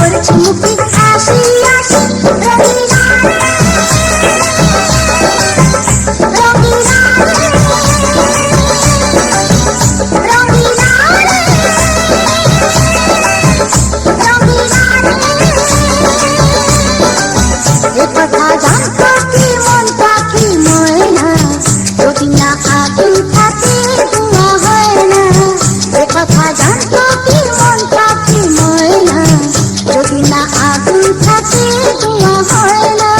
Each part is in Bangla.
করছি মুখে হাসি হাসি রঙিলা রঙিলা রঙিলা এ কথা জানতো কি মন পাখি ময়না যদি না আগুন থাকে ধোঁয়া হয় না এ কথা জানতো কি মন পাখি ময়না যদি না আগুন থাকে ধোঁয়া হয় না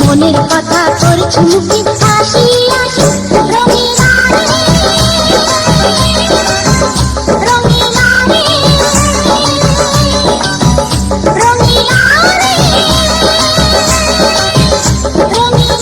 মনের কথা করছি মুখে হাসি হাসি রঙিলা রঙিলা রঙিলা রঙিলা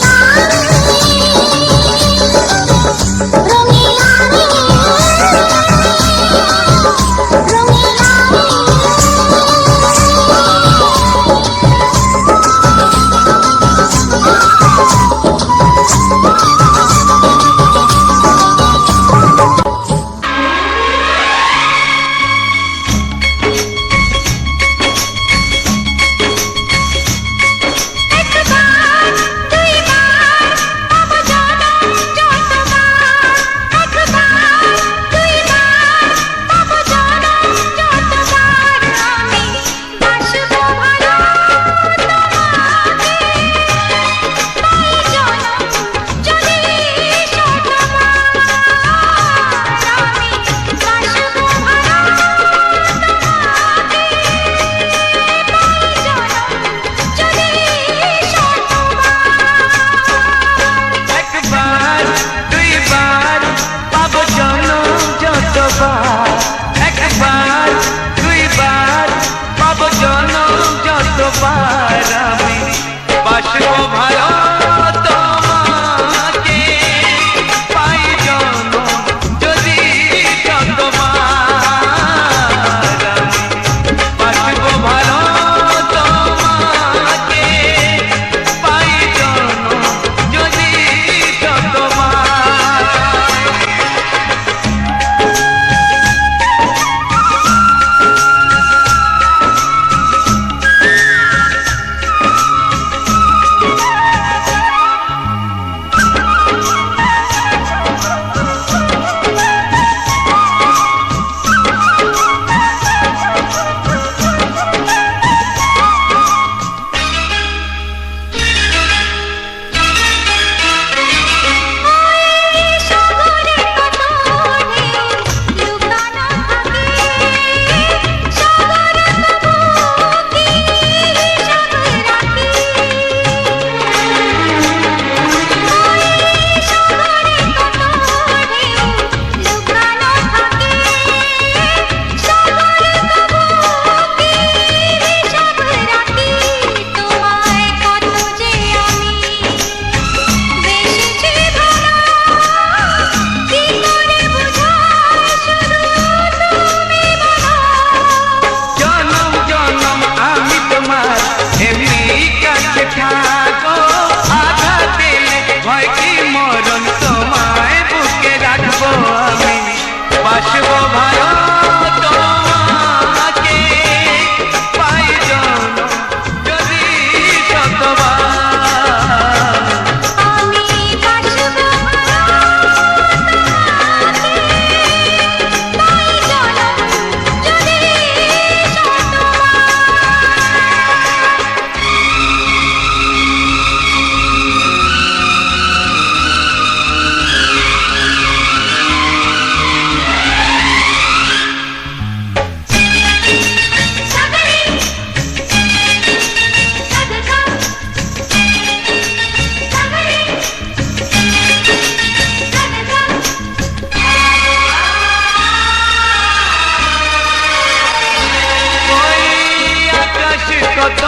কত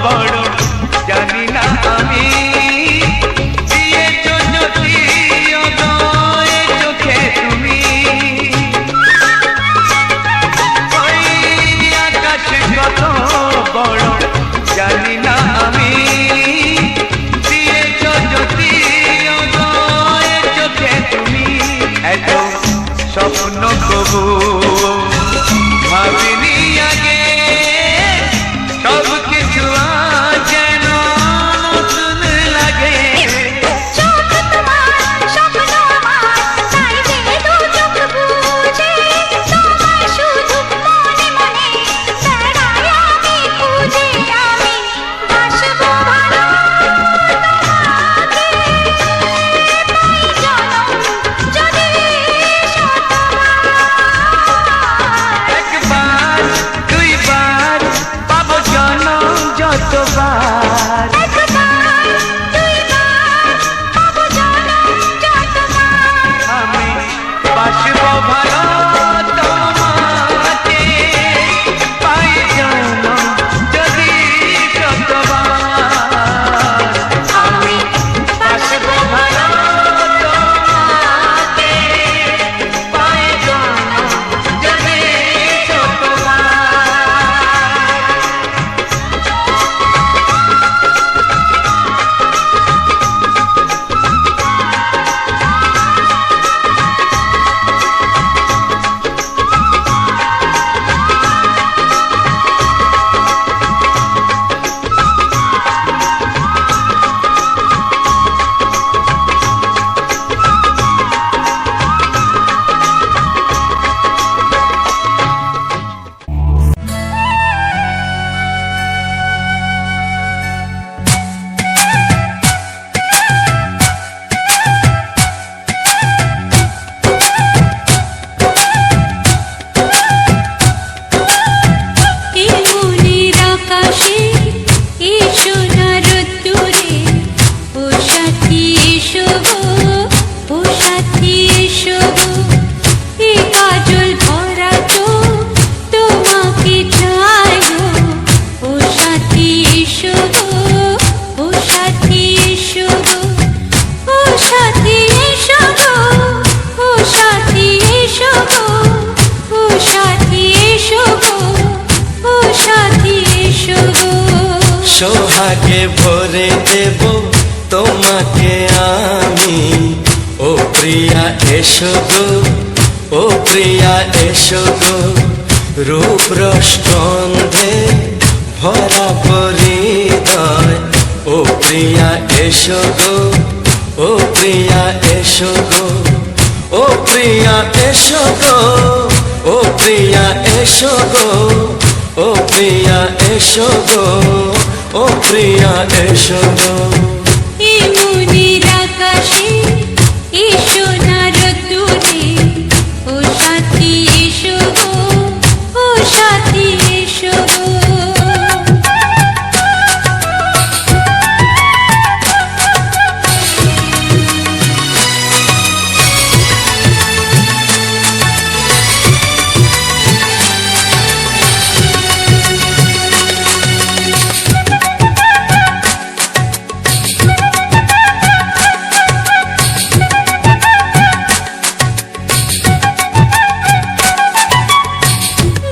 বড় জানি না আমি দিয়েছো যদি অদয় চোখে তুমি ওই আকাশ কত বড় জানি না আমি দিয়েছো যদি অদয় চোখে তুমি এত স্বপ্ন কবু ভাবিনি আগে সব কিছু আজ যেন নতুন লাগে চোখ তোমার স্বপ্ন আমার তাই যে দু চোখ বুঝে তোমায় শুধু মনে মনে বেড়াই আমি খুঁজে আমি বাসবো ভালো তোমাকে পাই জনম যদি শতবার একবার দুইবার পাবো জনম যতবার একবার দুইবার পাবো জনম যতবার আমি বাসবো ভালো তোমাকে পাই জনম যদি শতবার আমি বাসবো ভালো তোমাকে পাই জনম যদি শতবার এই মনের আকাশে এই সোনার রোদ্দুরে ও সাথী এসো গো, ও সাথী এসো গো, এই কাজল ভরা চোখ তোমাকে চাই গো, ও সাথী এসো গো, ও সাথী এসো গো, ও সাথী এসো গো, ও সাথী এসো গো, ও সাথী এসো গো, ও সাথী এসো গো। সোহাগে ভরে দেব তোমাকে আমি, ও প্রিয়া এসো গো, ও প্রিয়া এসো গো, রূপ রস গন্ধে ভরা পরিদয়, ও প্রিয়া এসো গো, ও প্রিয়া এসো গো, ও প্রিয়া এসো গো, ও প্রিয়া এসো গো, ও প্রিয়া এসো গো, ও প্রিয়া এসো গো। এই মনের আকাশে এই সোনার রোদ্দুরে ও সাথী এসো গো, ও সাথী এসো গো।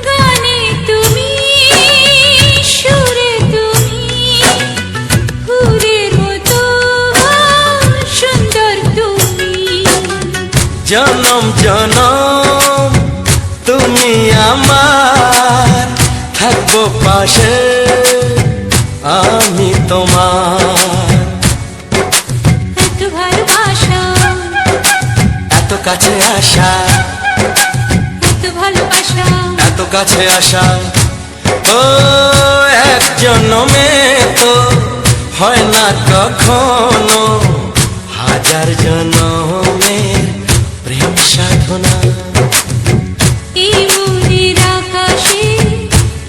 গানে তুমি সুরে তুমি ফুলের মতো সুন্দর তুমি জনম জনম তুমি আমার, থাকবো পাশে আমি তোমার। এত ভালোবাসা এত কাছে আসা, এত ভালোবাসা এত কাছে আসা, ও এক জন্মে তো হয় না কখনো, হাজার জন্মের প্রেম সাধনা। এই মনের আকাশে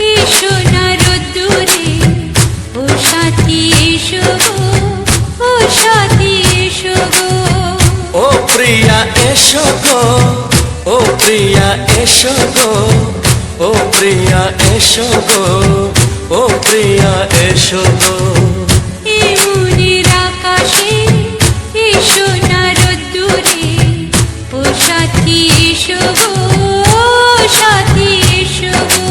এই সোনার রোদ্দুরে ও সাথী এসো গো, ও সাথী এসো গো। ও প্রিয়া এসো গো, ও প্রিয়া এসো গো, ও প্রিয়া এসো গো, ও প্রিয়া এসো গো এ মনের আকাশে এসো না রোদ্দুরে ও সাথী এসো গো সাথী এসো গো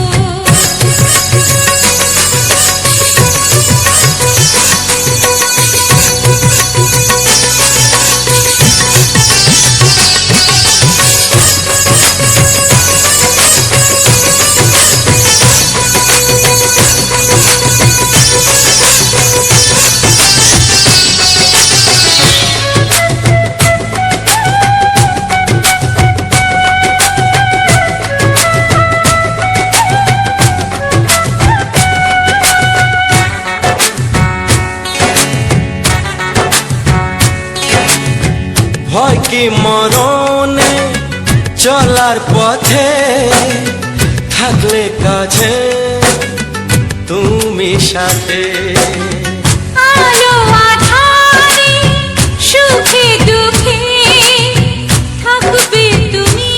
ভয় কি মরণে চলার পথে থাকলে কাছে তুমি সাথে আলো আঁধারে সুখে দুঃখে থাকবে তুমি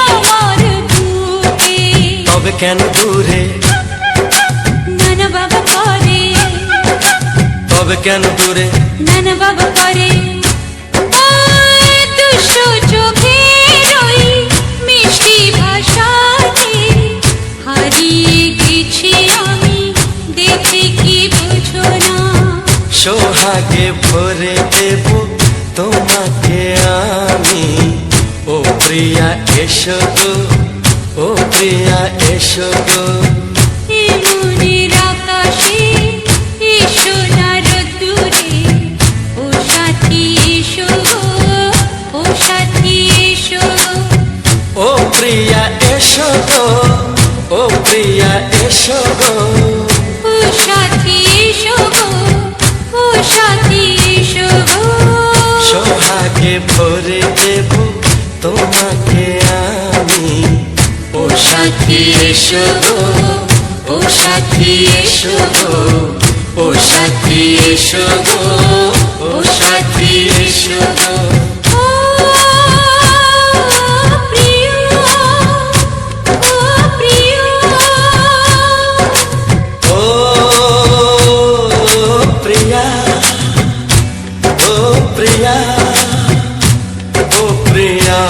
আমার বুকে তবে কেন দূরে নানা বাবা করে তবে কেন দূরে নানা বাবা করে ওই দুষ্টু চোখের ওই মিষ্টি ভাষাতে হারিয়ে গেছি আমি দেখে কি বুঝো না সোহাগে ভরে দেব তোমাকে আমি ও প্রিয়া এসো গো ও প্রিয়া এসো গো এ মনের আকাশে এসো না রোদ্দুরে ও সাথী এসো গো ও সাথী এসো গো ও প্রিয়া এসো গো ও প্রিয়া এসো গো ও সাথী এসো গো ও সাথী এসো গো সোহাগে ভরে দেব তোমাকে আমি ও সাথী এসো গো ও সাথী এসো গো ও সাথী এসো গো ও সাথী এসো গো ও প্রিয় ও প্রিয় ও প্রিয়া ও প্রিয়া ও প্রিয়া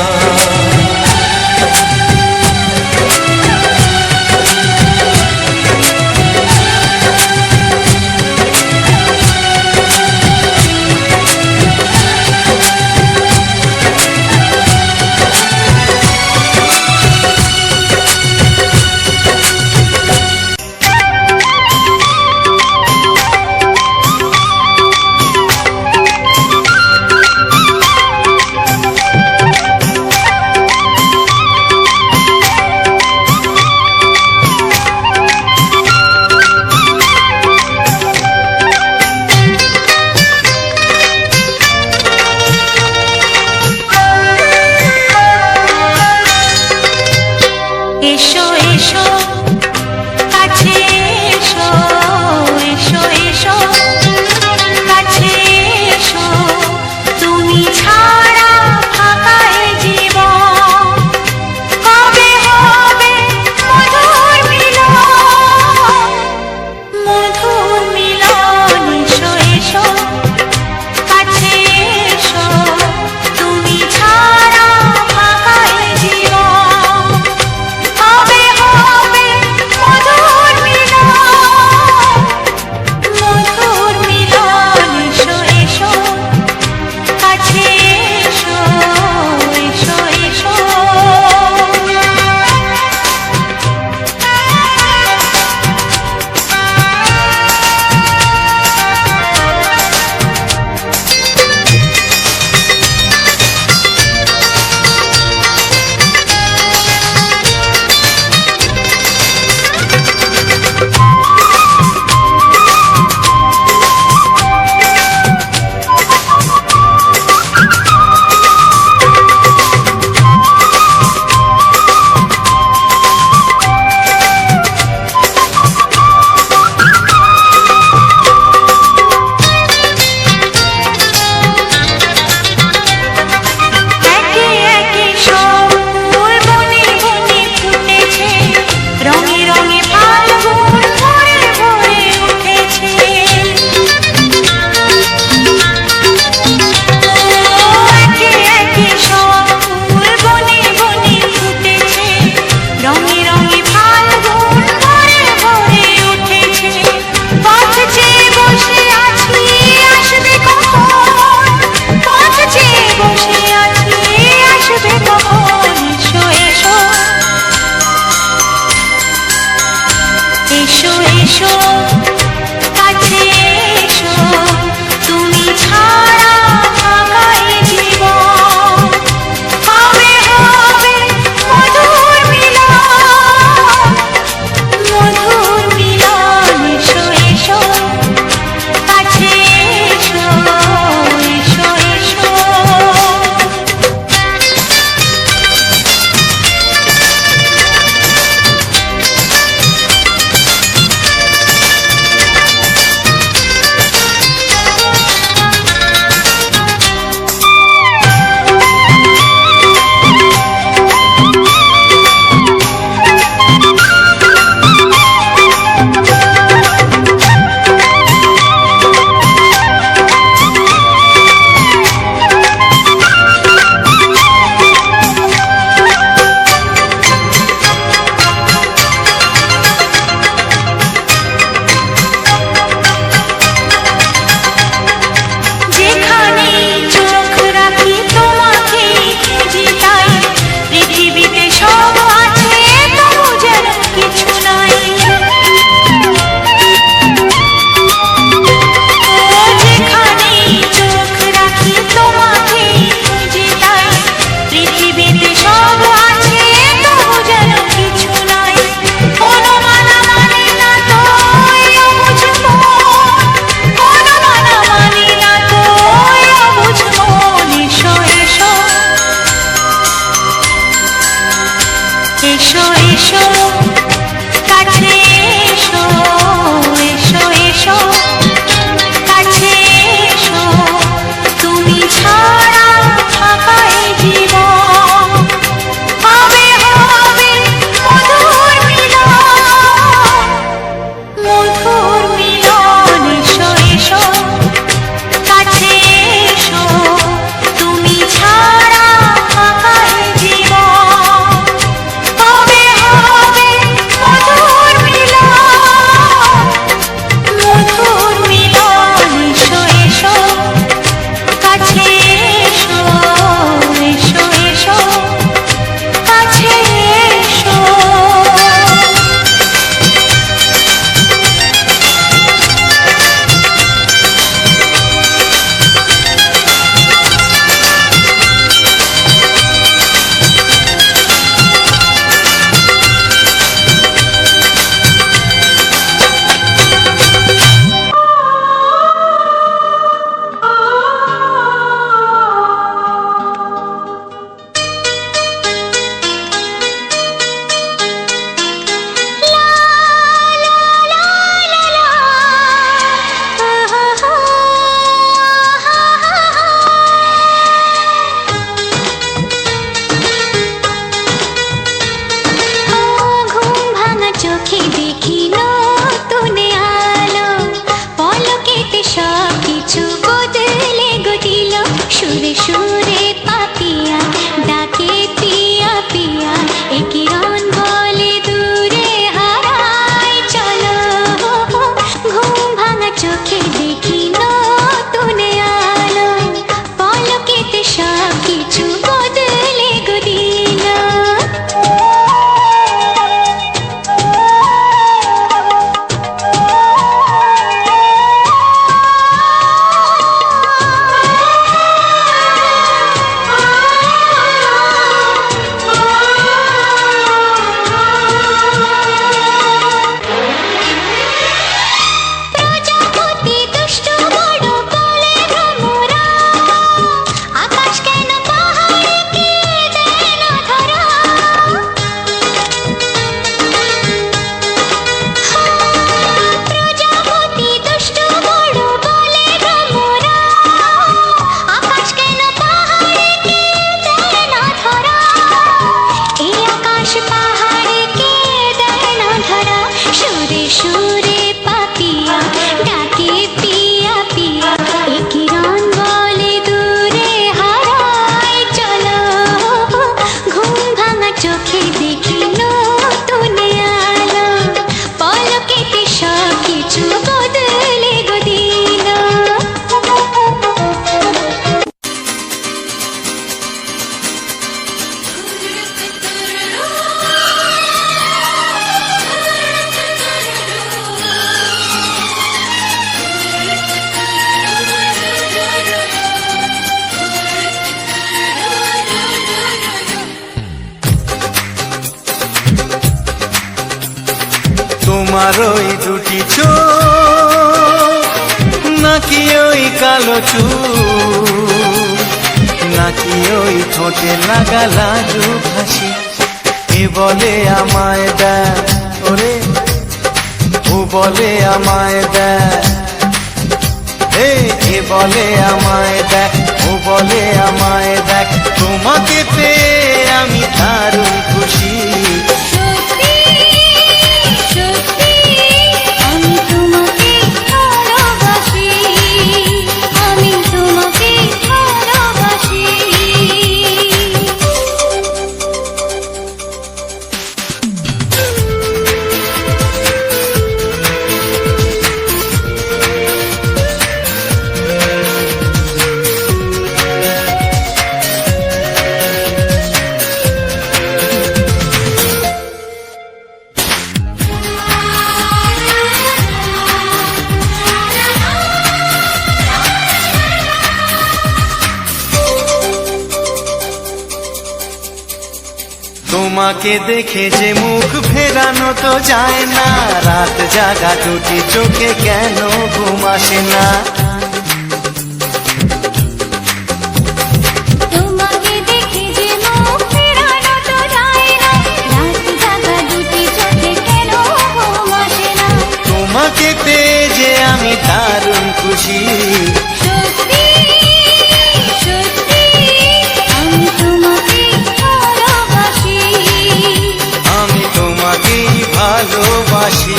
সুরে সুরে পাপিয়া ডাকে পিয়া পিয়া একই রন বলে দূরে হারায় চলো ঘুম ভাঙা চোখে দেখি নতুন আলো পলকেতে সব কিছু বদলে গো দিল প্রজাপতি দুষ্ট বড় বলে ভ্রমরা আকাশ কেন পাহাড়কে দেয় না ধরা প্রজাপতি দুষ্ট বড় বলে ভ্রমরা আকাশ কেন পাহাড়কে দেয় না ধরা এই আকাশ পাহাড়কে দেয় না ধরা সুরে সুরে পাপিয়া ডাকে পিয়া পিয়া একই রন বলে দূরে হারায় চলো ঘুম ভাঙা চোখে দেখি নতুন আলো পলকেতে সব কিছু বদলে গো দিল তোমার ওই দুটি চোখ নাকি ওই কালো চুল নাকি ওই ঠোঁটে লাগা লাজু হাসি এ বলে আমায় দেয় ওরে ও বলে আমায় দেয় এ বলে আমায় দেখ ও বলে আমায় দেখ তোমাকে পেয়ে আমি দারুণ খুশি সত্যি সত্যি আমি তোমাকে ভালোবাসি আমি তোমাকে ভালোবাসি তোমাকে দেখে যে মুখ ফেরানো তো যায় না রাত জাগা দুটি চোখে কেন ঘুম আসে না তোমাকে দেখে যে মুখ ফেরানো তো যায় না রাত জাগা দুটি চোখে কেন ঘুম আসে না তোমাকে পেয়ে যে আমি দারুণ খুশি সত্যি সত্যি আমি তোমাকে ভালোবাসি আমি তোমাকেই ভালোবাসি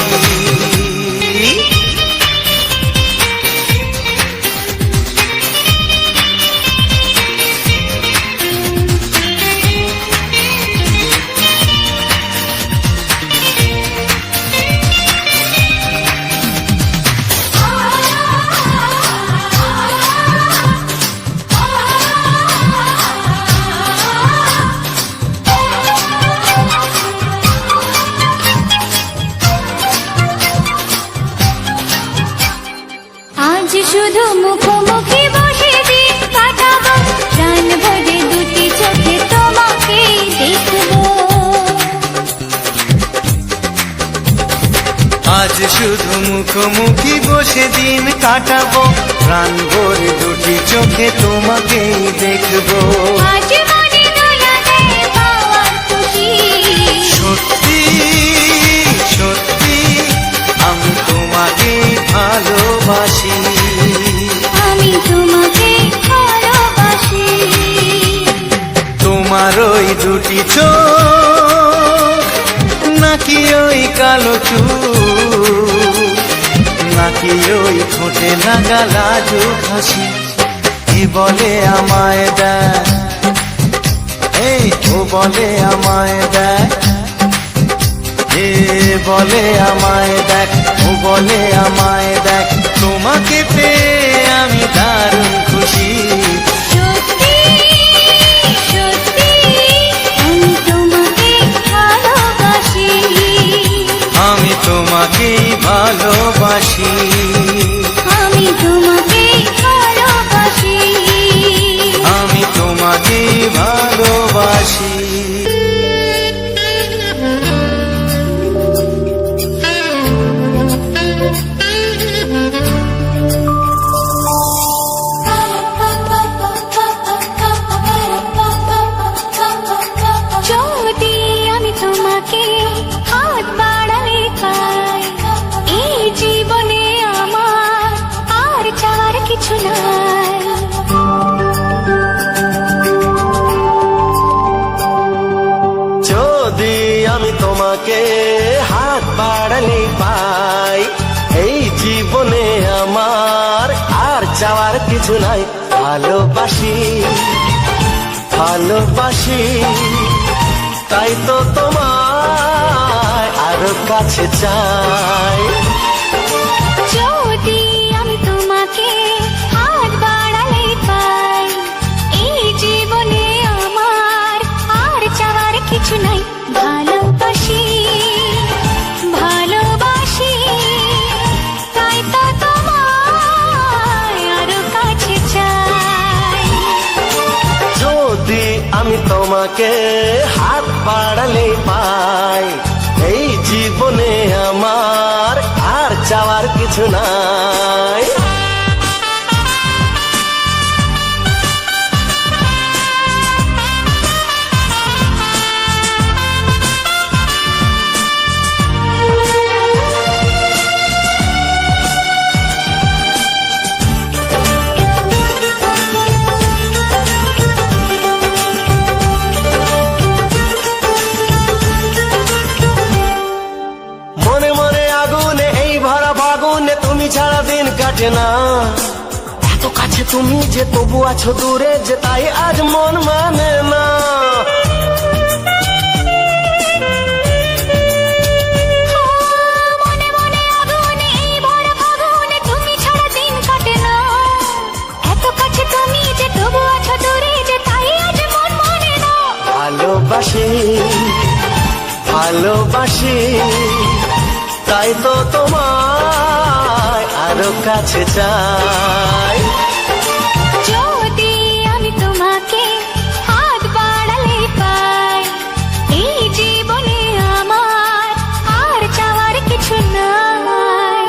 আজ শুধু মুখোমুখি বসে দিন কাটাবো প্রাণ ভরে দুটি চোখে তোমাকে দেখবো আজ শুধু মুখোমুখি বসে দিন কাটাবো প্রাণ ভরে দুটি চোখে তোমাকেই দেখবো আজ মনে দোলা দেয় পাওয়ার খুশি সত্যি সত্যি আমি তোমাকেই ভালোবাসি আমি তোমাকে ভালোবাসি তোমার ওই দুটি চোখ নাকি ওই কালো চুল নাকি ওই ঠোঁটে লাগা লাজুক হাসি এ বলে আমায় দেখ, এই ও বলে আমায় দেখ, এ বলে আমায় দেখ, ও বলে আমায় দেখ, তোমাকে পেয়ে আমি দারুণ খুশি। সত্যি সত্যি আমি তোমাকে ভালোবাসি, আমি তোমাকেই ভালোবাসি, আমি তোমাকে ভালোবাসি। আমি তোমাকেই ভালোবাসি। যদি আমি তোমাকে হাত বাড়ালে পাই, এই জীবনে আমার আর চাওয়ার কিছু নাই। যদি আমি তোমাকে হাত বাড়ালে পাই, এই জীবনে আমার আর চাওয়ার কিছু নাই। ভালোবাসি ভালোবাসি, তাই তো তোমায় আরো কাছে চাই। যদি আমি তোমাকে হাত বাড়ালে পাই, এই জীবনে আমার আর চাওয়ার কিছু নাই। ভালোবাসি ভালোবাসি, তাই তো তোমায় আরো কাছে চাই। যদি আমি তোমাকে হাত বাড়ালে পাই, এই জীবনে আমার আর চাওয়ার কিছু নাই। মনে মনে আগুনে এই ভরা ফাগুনে তুমি ছাড়া দিন কাটে না। এত কাছে তুমি যে তবু আছো দূরে, যে তাই আজ মন মানে না। মনে মনে আগুনে এই ভরা ফাগুনে তুমি ছাড়া দিন কাটে না। এত কাছে তুমি যে তবু আছো দূরে, যে তাই আজ মন মানে না। ভালোবাসি ভালোবাসি, তাই তো তোমায় আরো কাছে চাই। যদি আমি তোমাকে হাত বাড়ালে পাই, এই জীবনে আমার আর চাওয়ার কিছু নাই।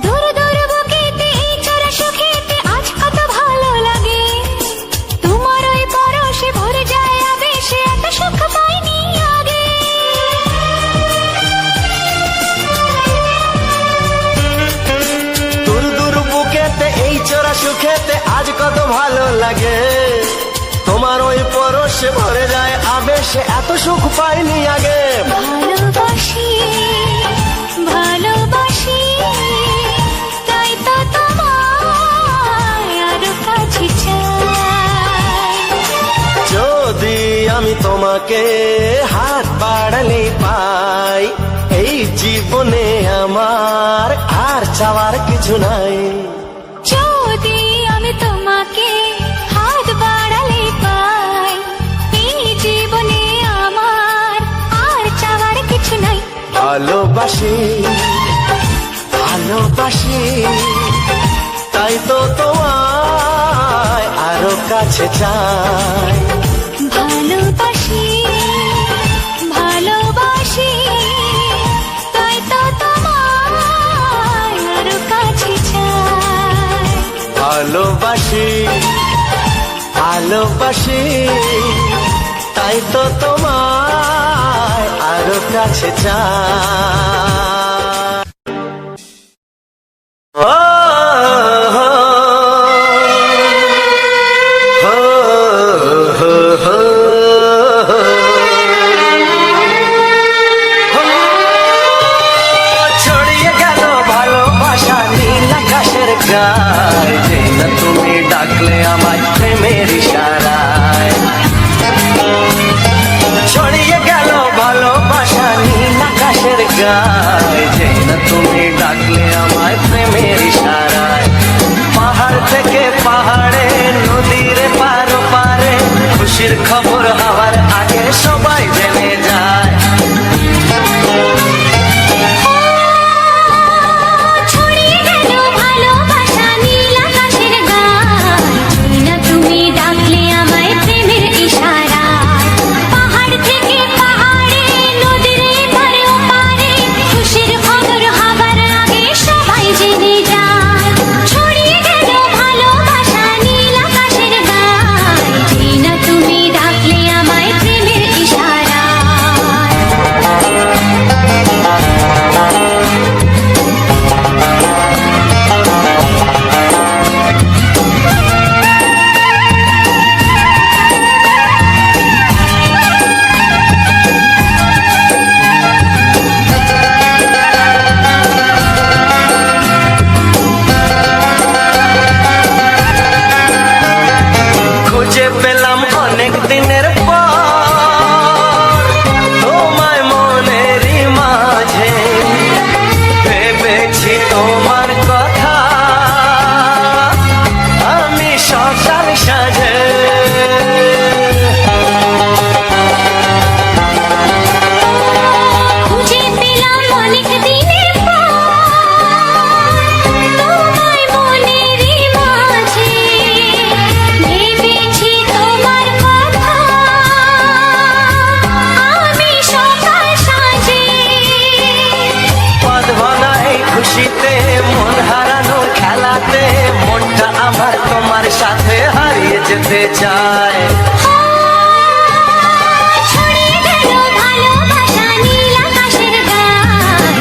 দূর দূর বুকেতে এই চোরা সুখেতে আজ কত ভালো লাগে। তোমার ওই পরশে ভরে যায় আবেশে, এত সুখ পাইনি আগে। দূর দূর বুকেতে এই চোরা সুখেতে আজ কত ভালো লাগে। তোমার ওই পরশে ভরে যায় আবেশে, এত সুখ পাইনি আগে। ভালোবাসি ভালোবাসি, তাই তো তোমায় আরো কাছে চাই। যদি আমি তোমাকে হাত বাড়ালে পাই, এই জীবনে আমার আর চাওয়ার কিছু নাই। যদি আমি তোমাকে হাত বাড়ালে পাই, এই জীবনে আমার আর চাওয়ার কিছু নাই। ভালোবাসি ভালোবাসি, তাই তো তোমায় আরো কাছে চাই। ভালোবাসি ভালোবাসি, তাই তো তোমায় আরো কাছে চাই। ভালোবাসি ভালোবাসি তাই তো তোমায় আরো কাছে চাই ও ছড়িয়ে গেল ভালোবাসা নীল আকাশের গায় যে না তুমি ডাকলে আমায় প্রেমের ইশারায় ছড়িয়ে গেল ভালোবাসা নীল আকাশের গায় যে না তুমি ডাকলে আমায় প্রেমের ইশারায় পাহাড় থেকে পাহাড়ে নদীর পার পারে খুশির খবর হওয়ার আগে সবাই জেনে যায় ছড়িয়ে গেল ভালোবাসা নীল আকাশের গায় না তুমি ডাকলে আমায় প্রেমের ইশারায় পাহাড় থেকে পাহাড়ে নদীর এপারে ওপারে খুশির খবর হবার আগে সবাই জেনে যায় ছড়িয়ে গেল ভালোবাসা নীল আকাশের গায় না তুমি ডাকলে আমায় প্রেমের ইশারায় খুঁজে পেলাম অনেক দিনের পর তোমায় মনেরই মাঝে ভেবেছি তোমার কথা আমি সকাল সাজে খুঁজে পেলাম অনেক দিনের পর তোমায় মনেরই মাঝে ভেবেছি তোমার কথা আমি সকাল সাজে পদ ভরা এই খুশিতে মন হারানো খেলাতে মনটা আমার তোমার সাথে হারিয়ে যেতে চায় ছড়িয়ে গেল ভালোবাসা নীল আকাশের গায়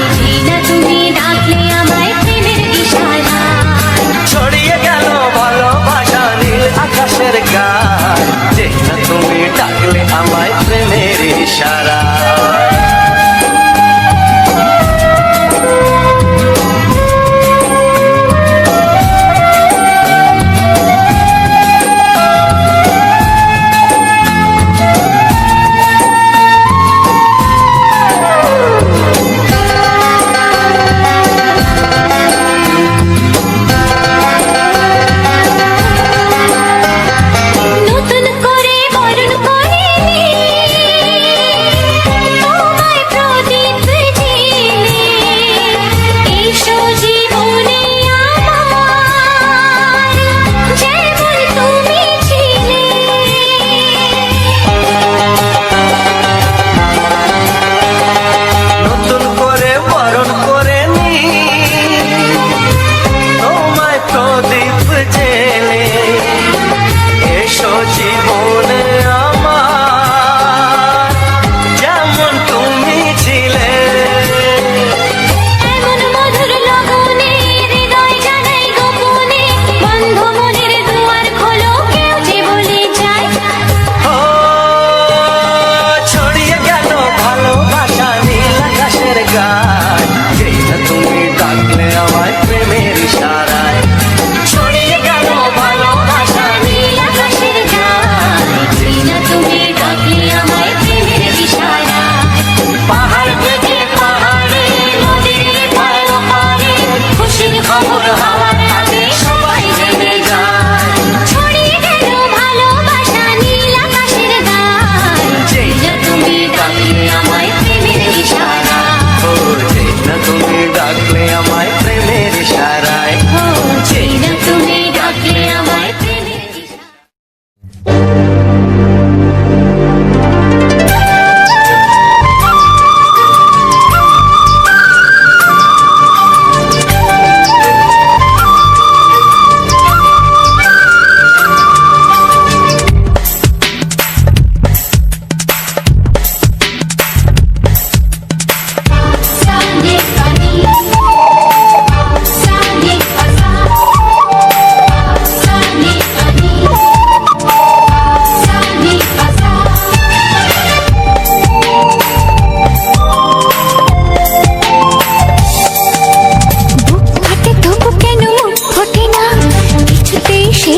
না তুমি ডাকলে আমায় প্রেমের ইশারায় ছড়িয়ে গেল ভালোবাসা নীল আকাশের গায় যে না তুমি ডাকলে আমায় প্রেমের ইশারা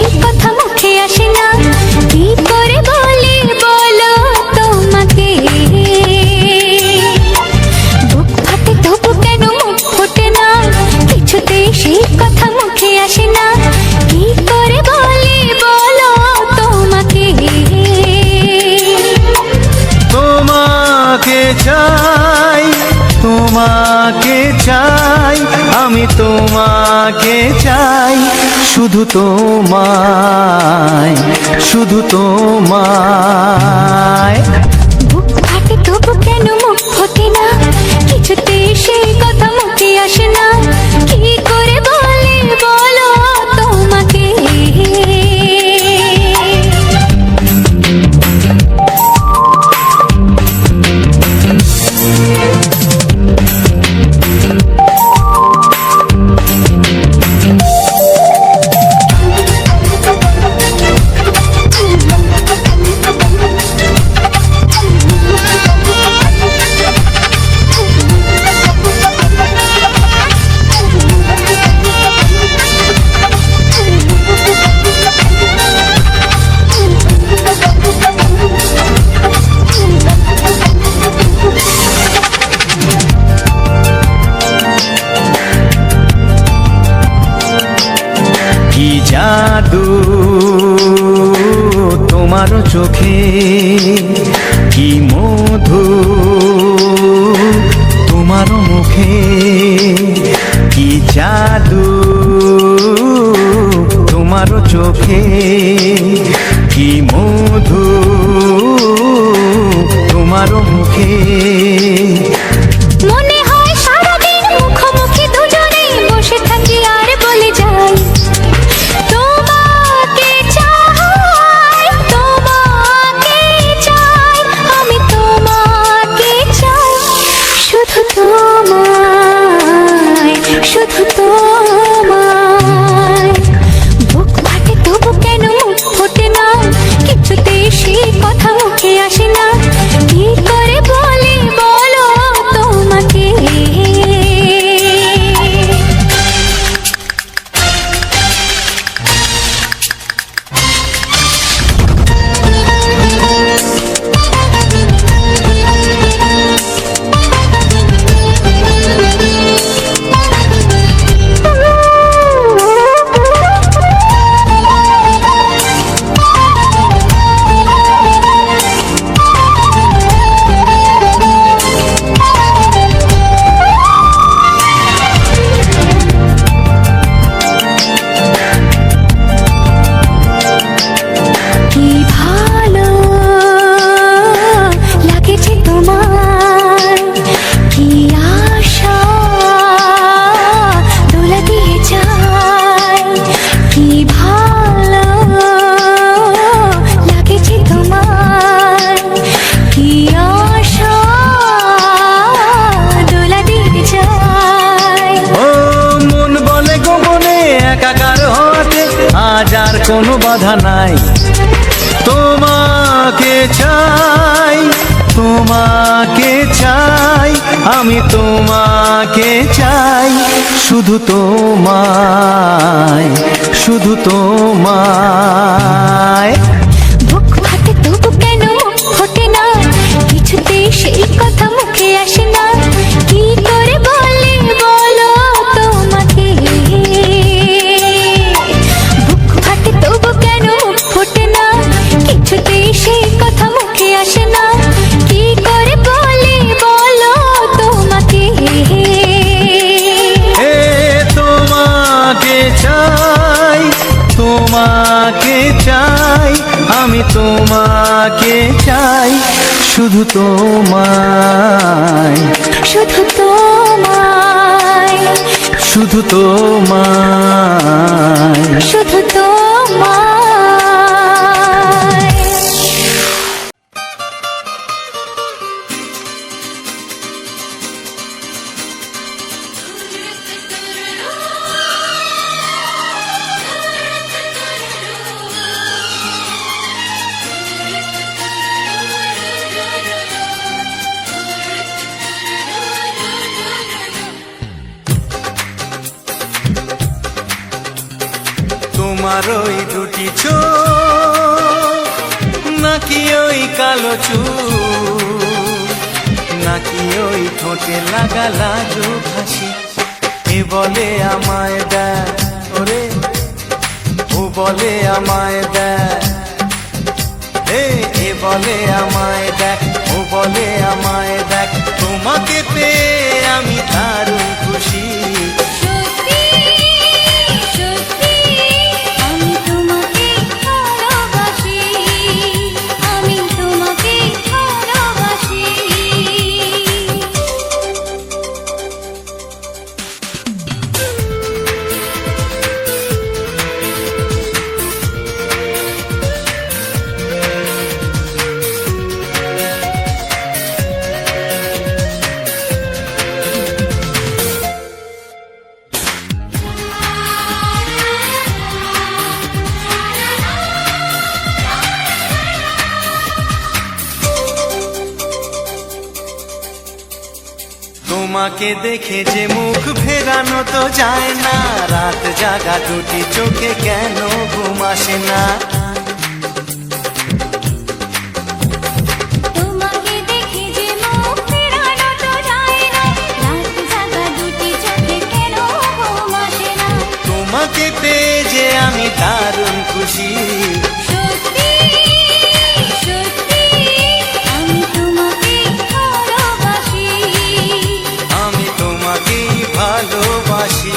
সেই কথা মুখে আসে না, কি করে বলি বলো তোমাকে। বুক ফাটে তবু কেন মুখ ফোটে না, কিছুতেই সেই কথা মুখে আসে না, কি করে বলি বলো তোমাকে। তোমাকে চাই, তোমাকে চাই, আমি তোমাকে চাই, শুধু তোমায়, শুধু তোমায়। বুক ফাটে তবু কেন মুখ ফোটে না, কিছুতেই সেই কথা মুখে আসে না, কি করে বলি বলো তোমাকে। কি জাদু তোমার চোখে, কি মধু তোমার মুখে, কি জাদু তোমার চোখে, কি মধু তোমার মুখে। মনে হয় সারাদিন মুখোমুখি দুজনেই বসে থাকি আর বলে যাই, তোমাকে চাই, তোমাকে চাই, আমি তোমাকে চাই, শুধু তোমায়, শুধু তোমায়। বুক ফাটে তবু কেন মুখ ফোটে না, কিছুতেই সেই কথা মুখে আসে না, কি করে বলি বলো তোমাকে। কি ভালো লাগেছে তোমার, কি আশা দোলা দিয়ে যায়, কি ভালো লাগেছে তোমার, কি আশা দোলা দিয়ে যায়। ও মন বলে গোপনে একাকার হতে আজ আর কোনো বাধা নাই, তোমাকে চাই, তোমাকে চাই, আমি তোমাকে চাই, শুধু তোমায়, শুধু তোমায়। বুক ফাটে তবু কেন মুখ ফোটে না, কিছুতেই সেই কথা মুখে আসে না, কি করে বলি বলো তোমাকে। বুক ফাটে তবু কেন মুখ ফোটে না, কিছুতেই সেই কথা মুখে আসে না, কি করে বলি বলো তোমাকে। এ তোমাকে চাই, তোমাকে চাই, আমি তোমাকে চাই, শুধু তোমায়, শুধু তোমায়, শুধু তোমায়। শুধু তোমায়। তোমার ওই দুটি দুটি চোখ, নাকি ওই কালো চুল, নাকি ওই ঠোঁটে লাগা লাজুক হাসি। এ বলে আমায় দেখ ওরে, ও বলে আমায় দেখ, এ বলে আমায় দেখ, ও বলে আমায় দেখ, তোমাকে পেয়ে আমি দারুণ খুশি। সত্যি সত্যি আমি তোমাকে ভালোবাসি, আমি তোমাকে ভালোবাসি। তোমাকে দেখে যে মুখ ফেরানো তো যায় না, রাত জাগা দুটি চোখে কেন ঘুম আসে না। তোমাকে দেখে যে মুখ ফেরানো তো যায় না, রাত জাগা দুটি চোখে কেন ঘুম আসে না। তোমাকে পেয়ে যে আমি দারুণ খুশি। সত্যি সত্যি আমি তোমাকে ভালোবাসি, আমি তোমাকেই ভালোবাসি।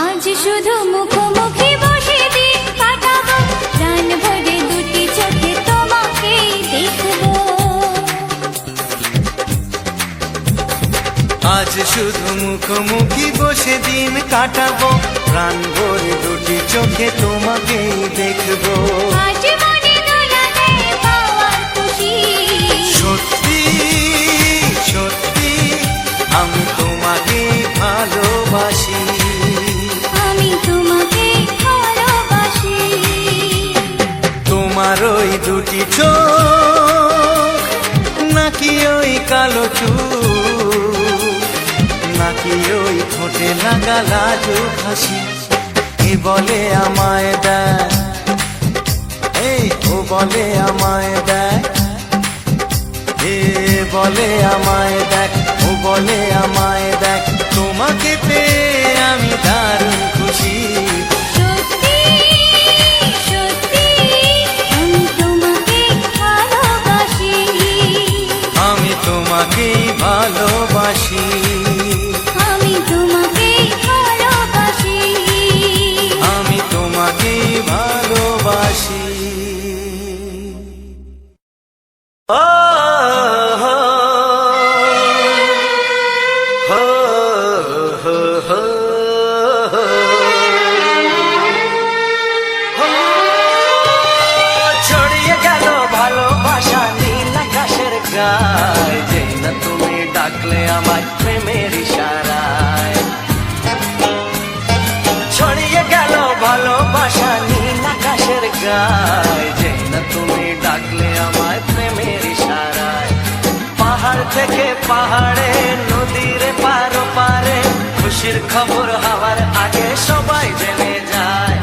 আজ শুধু মুখোমুখি বসে দিন কাটাবো, প্রাণ ভরে দুটি চোখে তোমাকে দেখবো। আজ শুধু মুখোমুখি বসে দিন কাটাবো, প্রাণ ভরে দুটি চোখে তোমাকেই দেখবো। আজ মনে দোলাতে পাওয়ার খুশি, সত্যি সত্যি আমি তোমাকেই ভালোবাসি। আমি তোমাকে ভালোবাসি। তোমার ওই দুটি চোখ, নাকি ওই কালো চুল, নাকি ওই ঠোঁটে লাগা লাজুক হাসি। এ বলে আমায় দেখ, ও বলে আমায় দেখ, এ বলে আমায় দেখ, ও বলে আমায় দেখ, তোমাকে পেয়ে আমি দারুণ খুশি। সত্যি সত্যি আমি তোমাকে ভালোবাসি, আমি তোমাকেই ভালোবাসি। আমি তোমাকে ভালোবাসি। আমি তোমাকেই ভালোবাসি। ও হো হো হো হো হো। ছড়িয়ে গেল ভালোবাসা নীল আকাশের গায়ে, যেই না তুমি ডাকলে আমার প্রেমের ইশারায়। ছড়িয়ে গেল ভালোবাসা নীল আকাশের গায়ে, যেই না তুমি ডাকলে আমায় প্রেমের ইশারায়। পাহাড় থেকে পাহাড়ে, নদীর পারো পারে, খুশির খবর হওয়ার আগে সবাই জেনে যায়।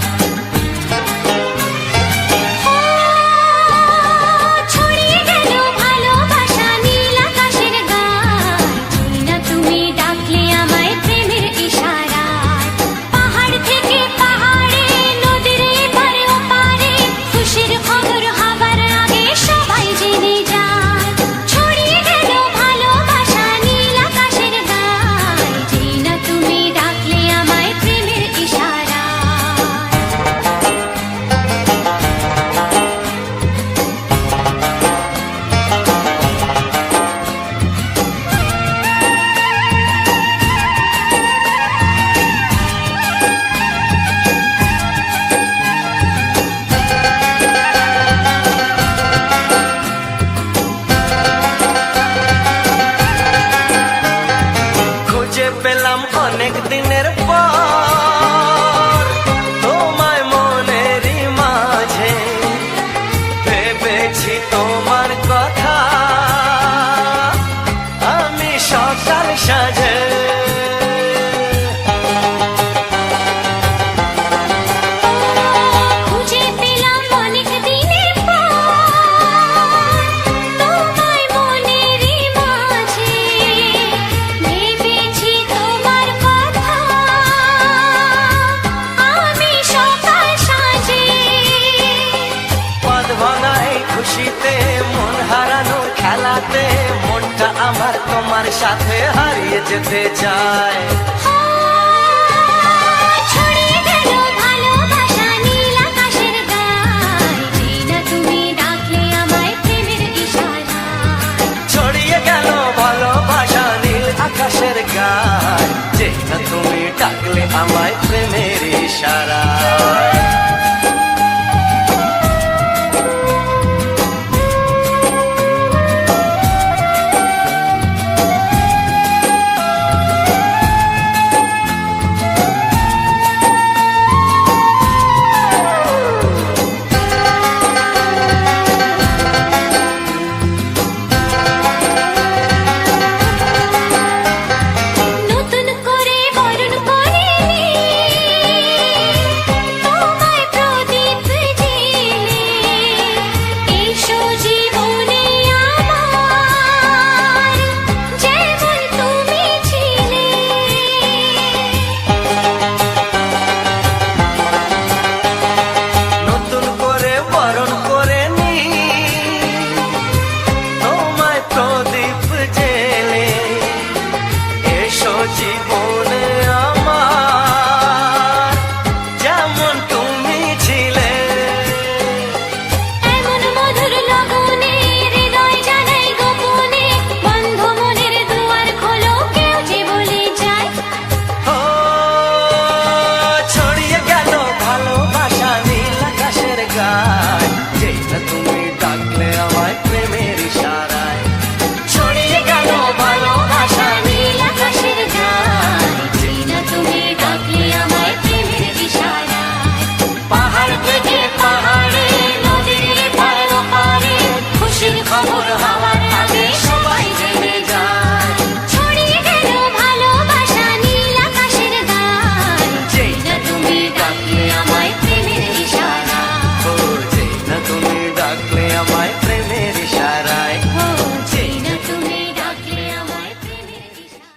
ছড়িয়ে গেল ভালোবাসা নীল আকাশের গায়ে, যেই না তুমি ডাকলে আমায় প্রেমের ইশারায়। পাহাড় থেকে পাহাড়ে, নদীর এপারে ওপারে, খুশির খবর হবার আগে সবাই জেনে যায়। ছড়িয়ে গেল ভালোবাসা নীল আকাশের গায়ে, যেই না তুমি ডাকলে আমায় প্রেমের ইশারায়। আমার তোমার সাথে হারিয়ে যেতে চায়। ছড়িয়ে গেল ভালোবাসা নীল আকাশের গায়, যেই না তুমি ডাকলে আমায় প্রেমের ইশারায়। ছড়িয়ে গেল ভালোবাসা নীল আকাশের গায়, যেই না তুমি ডাকলে আমায় প্রেমের ইশারায়। নতুন করে বরণ করে তোমায় প্রদীপ জেলে, এসো জীবনে আমার যেমন তুমি ছিলে। নতুন করে বরণ করে নি তোমায় প্রদীপ জেলে, এসো জীবনে আমার যেমন তুমি ছিলে। এমন মধুর লগনে হৃদয় জানাই গোপনে, বন্ধ মনের দুয়ার খোলো কেউ যে বলে যায়। ও ছড়িয়ে গেল ভালোবাসা নীল আকাশের গায়, যেই না তুমি ডাকলে আমায় প্রেমের ইশারায়। ছড়িয়ে গেল ভালোবাসা নীল আকাশের গায়, যেই না তুমি ডাকলে আমায় প্রেমের ইশারায়। পাহাড় থেকে পাহাড়ে নদীর পার পারে খুশির খবর হওয়ার আগে সবাই জেনে যায়। ছড়িয়ে গেল ভালোবাসা নীল আকাশের গায়, যেই না তুমি ডাকলে আমায় প্রেমের ইশারায়। ও যেই না তুমি ডাকলে আমায় প্রেমের ইশারায়। ও যেই না তুমি ডাকলে আমায় প্রেমের ইশারায়।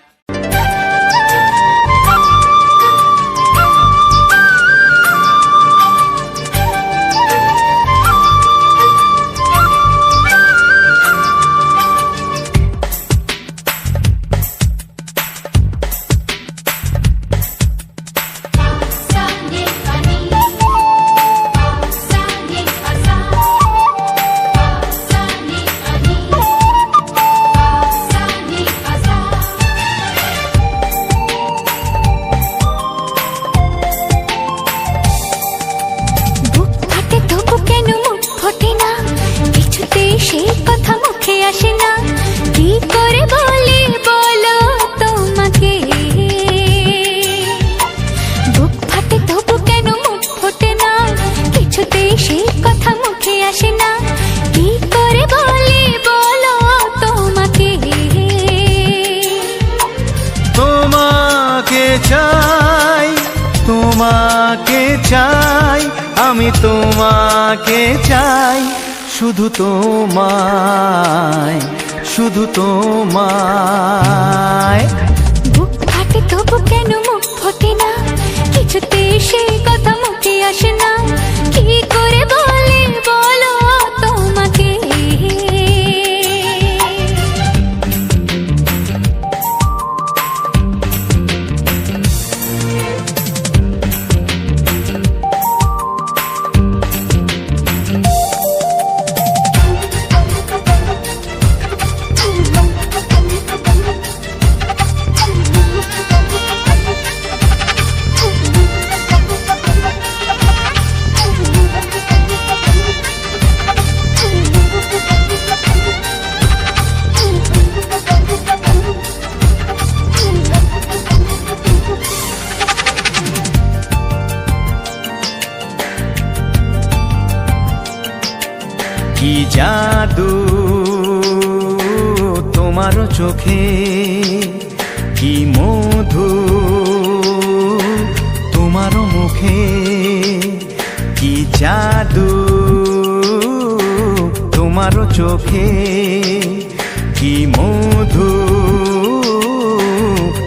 Sani pani, sani asa, sani pani, sani asa. বুক ফাটে তবু কেন মুখ ফোটে না, কিছুতে সেই কথা মুখে আসে না, কি করে বলি বলো তোমাকে। বুক ফাটে তবু কেন মুখ ফোটে না, কিছুতে সেই কথা মুখে আসে না, কি করে বলি বলো তোমাকে। তোমাকে চাই, তোমাকে চাই, আমি তোমাকে চাই, শুধু তোমায়, শুধু তোমায়। বুক ফাটে তবু কেন মুখ ফোটে না, কিছুতে সেই কথা মুখে আসে না, কি করে বলি বলো তোমাকে। কি জাদু তোমার চোখে, কি মধু তোমার মুখে, কি জাদু তোমার চোখে, কি মধু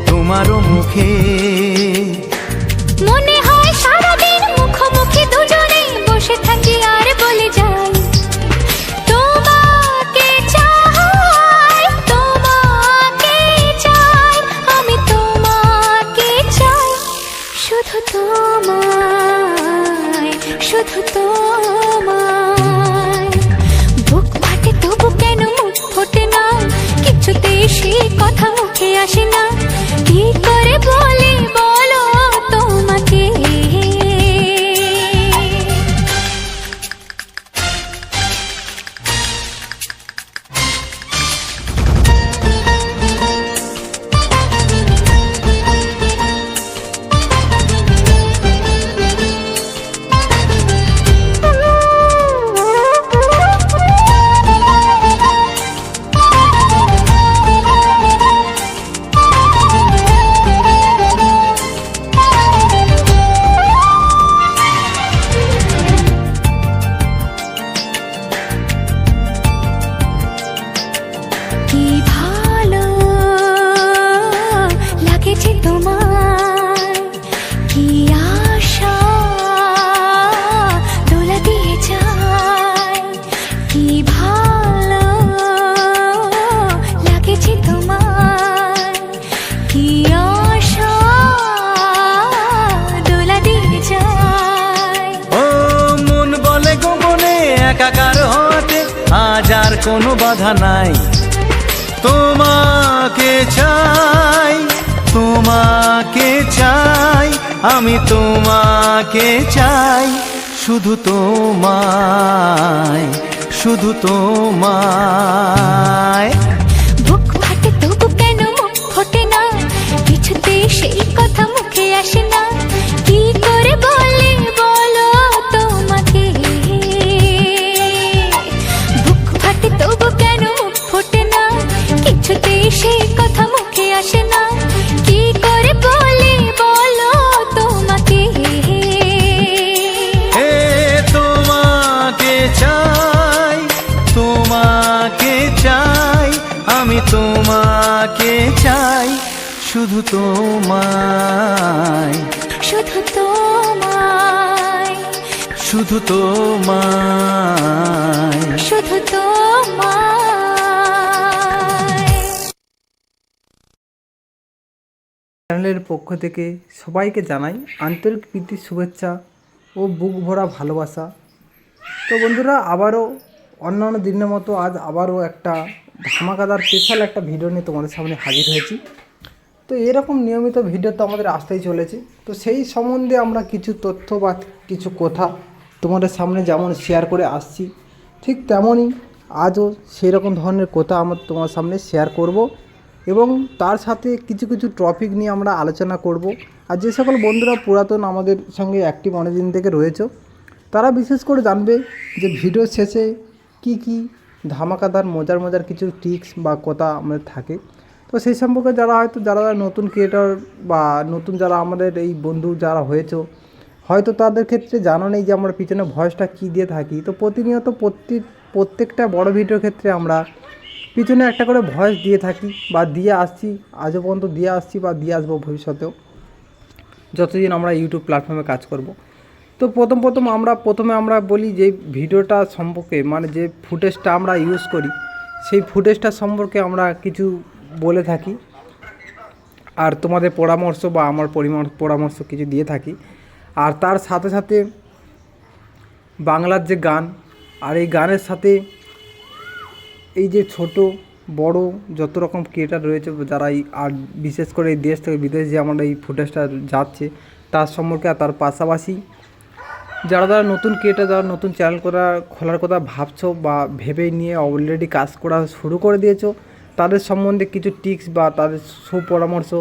তোমার মুখে। মনে হয় সারাদিন মুখোমুখি দুজনে বসে থাকি আর বলে যাই, তোমাকে চাই, তোমাকে শুধু তোমায়। বুক ফাটে তবু কেন মুখ ফোটে না, কিছুতেই সেই কথা মুখে আসে না, কি করে বলি বলো তোমাকে। কি ভালো লাগেছে তোমায়, কি আশা দোলা দিয়ে যায়। কি ভালো লাগেছে তোমায়, কি আশা দোলা দিয়ে যায়। ও মন বলে গোপনে একাকার হতে আজ আর কোনো বাধা নাই। তোমাকে চাই, তোমাকে চাই, আমি তোমাকে চাই, শুধু তোমায়, শুধু তোমায়। বুক ফাটে তবু কেন মুখ ফোটে না, কিছুতেই সেই কথা মুখে আসে না, কি করে বলি বলো তোমাকে। বুক ফাটে তবু কেন মুখ ফোটে না, কিছুতেই সেই কথা মুখে আসে না, কি করে বলি বলো তোমাকে। এ তোমাকে চাই, তোমাকে চাই, আমি তোমাকে চাই, শুধু তোমায়, শুধু তোমায়, শুধু তোমায়। শুধু তোমায়। চ্যানেলের পক্ষ থেকে সবাইকে জানাই আন্তরিক প্রীতি শুভেচ্ছা ও বুক ভরা ভালোবাসা। তো বন্ধুরা, আবারও অন্যান্য দিনের মতো আজ আবারও একটা ধামাকাদার স্পেশাল একটা ভিডিও নিয়ে তোমাদের সামনে হাজির হয়েছি। তো এরকম নিয়মিত ভিডিও তো আমাদের আসতেই চলেছে। তো সেই সম্বন্ধে আমরা কিছু তথ্য বা কিছু কথা তোমাদের সামনে যেমন শেয়ার করে আসছি, ঠিক তেমনই আজও সেই রকম ধরনের কথা আমরা তোমার সামনে শেয়ার করব এবং তার সাথে কিছু কিছু টপিক নিয়ে আমরা আলোচনা করব। আর যে সকল বন্ধুরা পুরাতন আমাদের সঙ্গে অ্যাক্টিভ অনেকদিন থেকে রয়েছে, তারা বিশেষ করে জানবে যে ভিডিওর শেষে কি কি ধামাকাদার মজার মজার কিছু টিপস বা কথা আমাদের থাকে। তো সেই সম্পর্কে যারা নতুন ক্রিয়েটর বা নতুন যারা আমাদের এই বন্ধু যারা হয়েছে, হয়তো তাদের ক্ষেত্রে জানা নেই যে আমরা পিছনে ভয়েসটা কী দিয়ে থাকি। তো প্রতিনিয়ত প্রত্যেকটা বড় ভিডিওর ক্ষেত্রে আমরা পিছনে একটা করে ভয়েস দিয়ে থাকি বা দিয়ে আসছি, আজও পর্যন্ত দিয়ে আসছি বা দিয়ে আসবো ভবিষ্যতেও, যতদিন আমরা ইউটিউব প্ল্যাটফর্মে কাজ করব। তো প্রথমে আমরা বলি যে ভিডিওটা সম্পর্কে, মানে যে ফুটেজটা আমরা ইউজ করি সেই ফুটেজটা সম্পর্কে আমরা কিছু বলে থাকি, আর তোমাদের পরামর্শ বা আমার পরামর্শ কিছু দিয়ে থাকি। আর তার সাথে সাথে বাংলার যে গান, আর এই গানের সাথে এই যে ছোট বড় যত রকম ক্রিয়েটার রয়েছে যারা আর বিশেষ করে এই দেশ থেকে বিদেশ যে আমরা এই ফুটেজটা যাচ্ছে তার সম্পর্কে, আর তার পাশাপাশি যারা নতুন ক্রিয়েটার, যারা নতুন চ্যানেল খোলার কথা ভাবছো বা ভেবে নিয়ে অলরেডি কাজ করা শুরু করে দিয়েছো, তাদের সম্বন্ধে কিছু টিপস বা তাদের সুপরামর্শ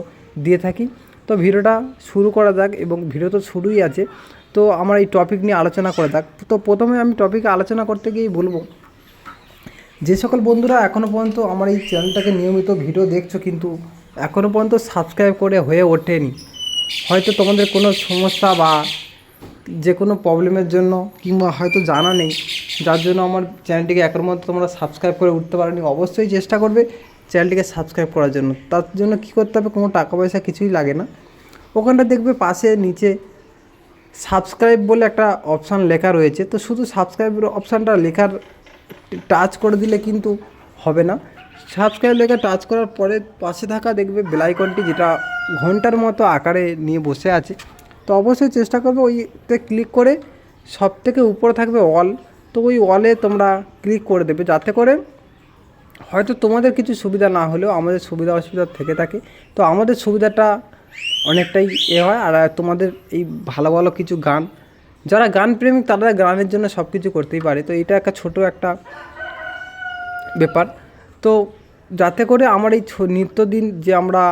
দিয়ে থাকি। তো ভিডিওটা শুরু করা যাক, এবং ভিডিও তো শুরুই আছে, তো আমরা এই টপিক নিয়ে আলোচনা করা যাক। তো প্রথমে আমি টপিকে আলোচনা করতে গিয়েই বলবো, যে সকল বন্ধুরা এখনও পর্যন্ত আমার এই চ্যানেলটাকে নিয়মিত ভিডিও দেখছো কিন্তু এখনও পর্যন্ত সাবস্ক্রাইব করে হয়ে ওঠেনি, হয়তো তোমাদের কোনো সমস্যা বা যে কোনো প্রবলেমের জন্য, কিংবা হয়তো জানা নেই, যার জন্য আমার চ্যানেলটিকে এখনও পর্যন্ত তোমরা সাবস্ক্রাইব করে উঠতে পারোনি, অবশ্যই চেষ্টা করবে চ্যানেলটিকে সাবস্ক্রাইব করার জন্য। তার জন্য কী করতে হবে, কোনো টাকা পয়সা কিছুই লাগে না। ওখানটা দেখবে পাশে নিচে সাবস্ক্রাইব বলে একটা অপশান লেখা রয়েছে, তো শুধু সাবস্ক্রাইবের অপশানটা লেখার টাচ করে দিলে কিন্তু হবে না। সাবস্ক্রাইব লেখা টাচ করার পরে পাশে থাকা দেখবে বেল আইকনটি, যেটা ঘন্টার মতো আকারে নিয়ে বসে আছে, তো অবশ্যই চেষ্টা করবে ওইতে ক্লিক করে সব থেকে উপরে থাকবে অল, তো ওই অলে তোমরা ক্লিক করে দেবে, যাতে করে হয়তো তোমাদের কিছু সুবিধা না হলেও আমাদের সুবিধা অসুবিধা থেকে থাকে। তো আমাদের সুবিধাটা অনেকটাই হয়, আর তোমাদের এই ভালো ভালো কিছু গান, যারা গান প্রেমিক তারা গানের জন্য সব কিছু করতেই পারে। তো এটা একটা ছোটো একটা ব্যাপার। তো যাতে করে আমার এই নিত্যদিন যে আমরা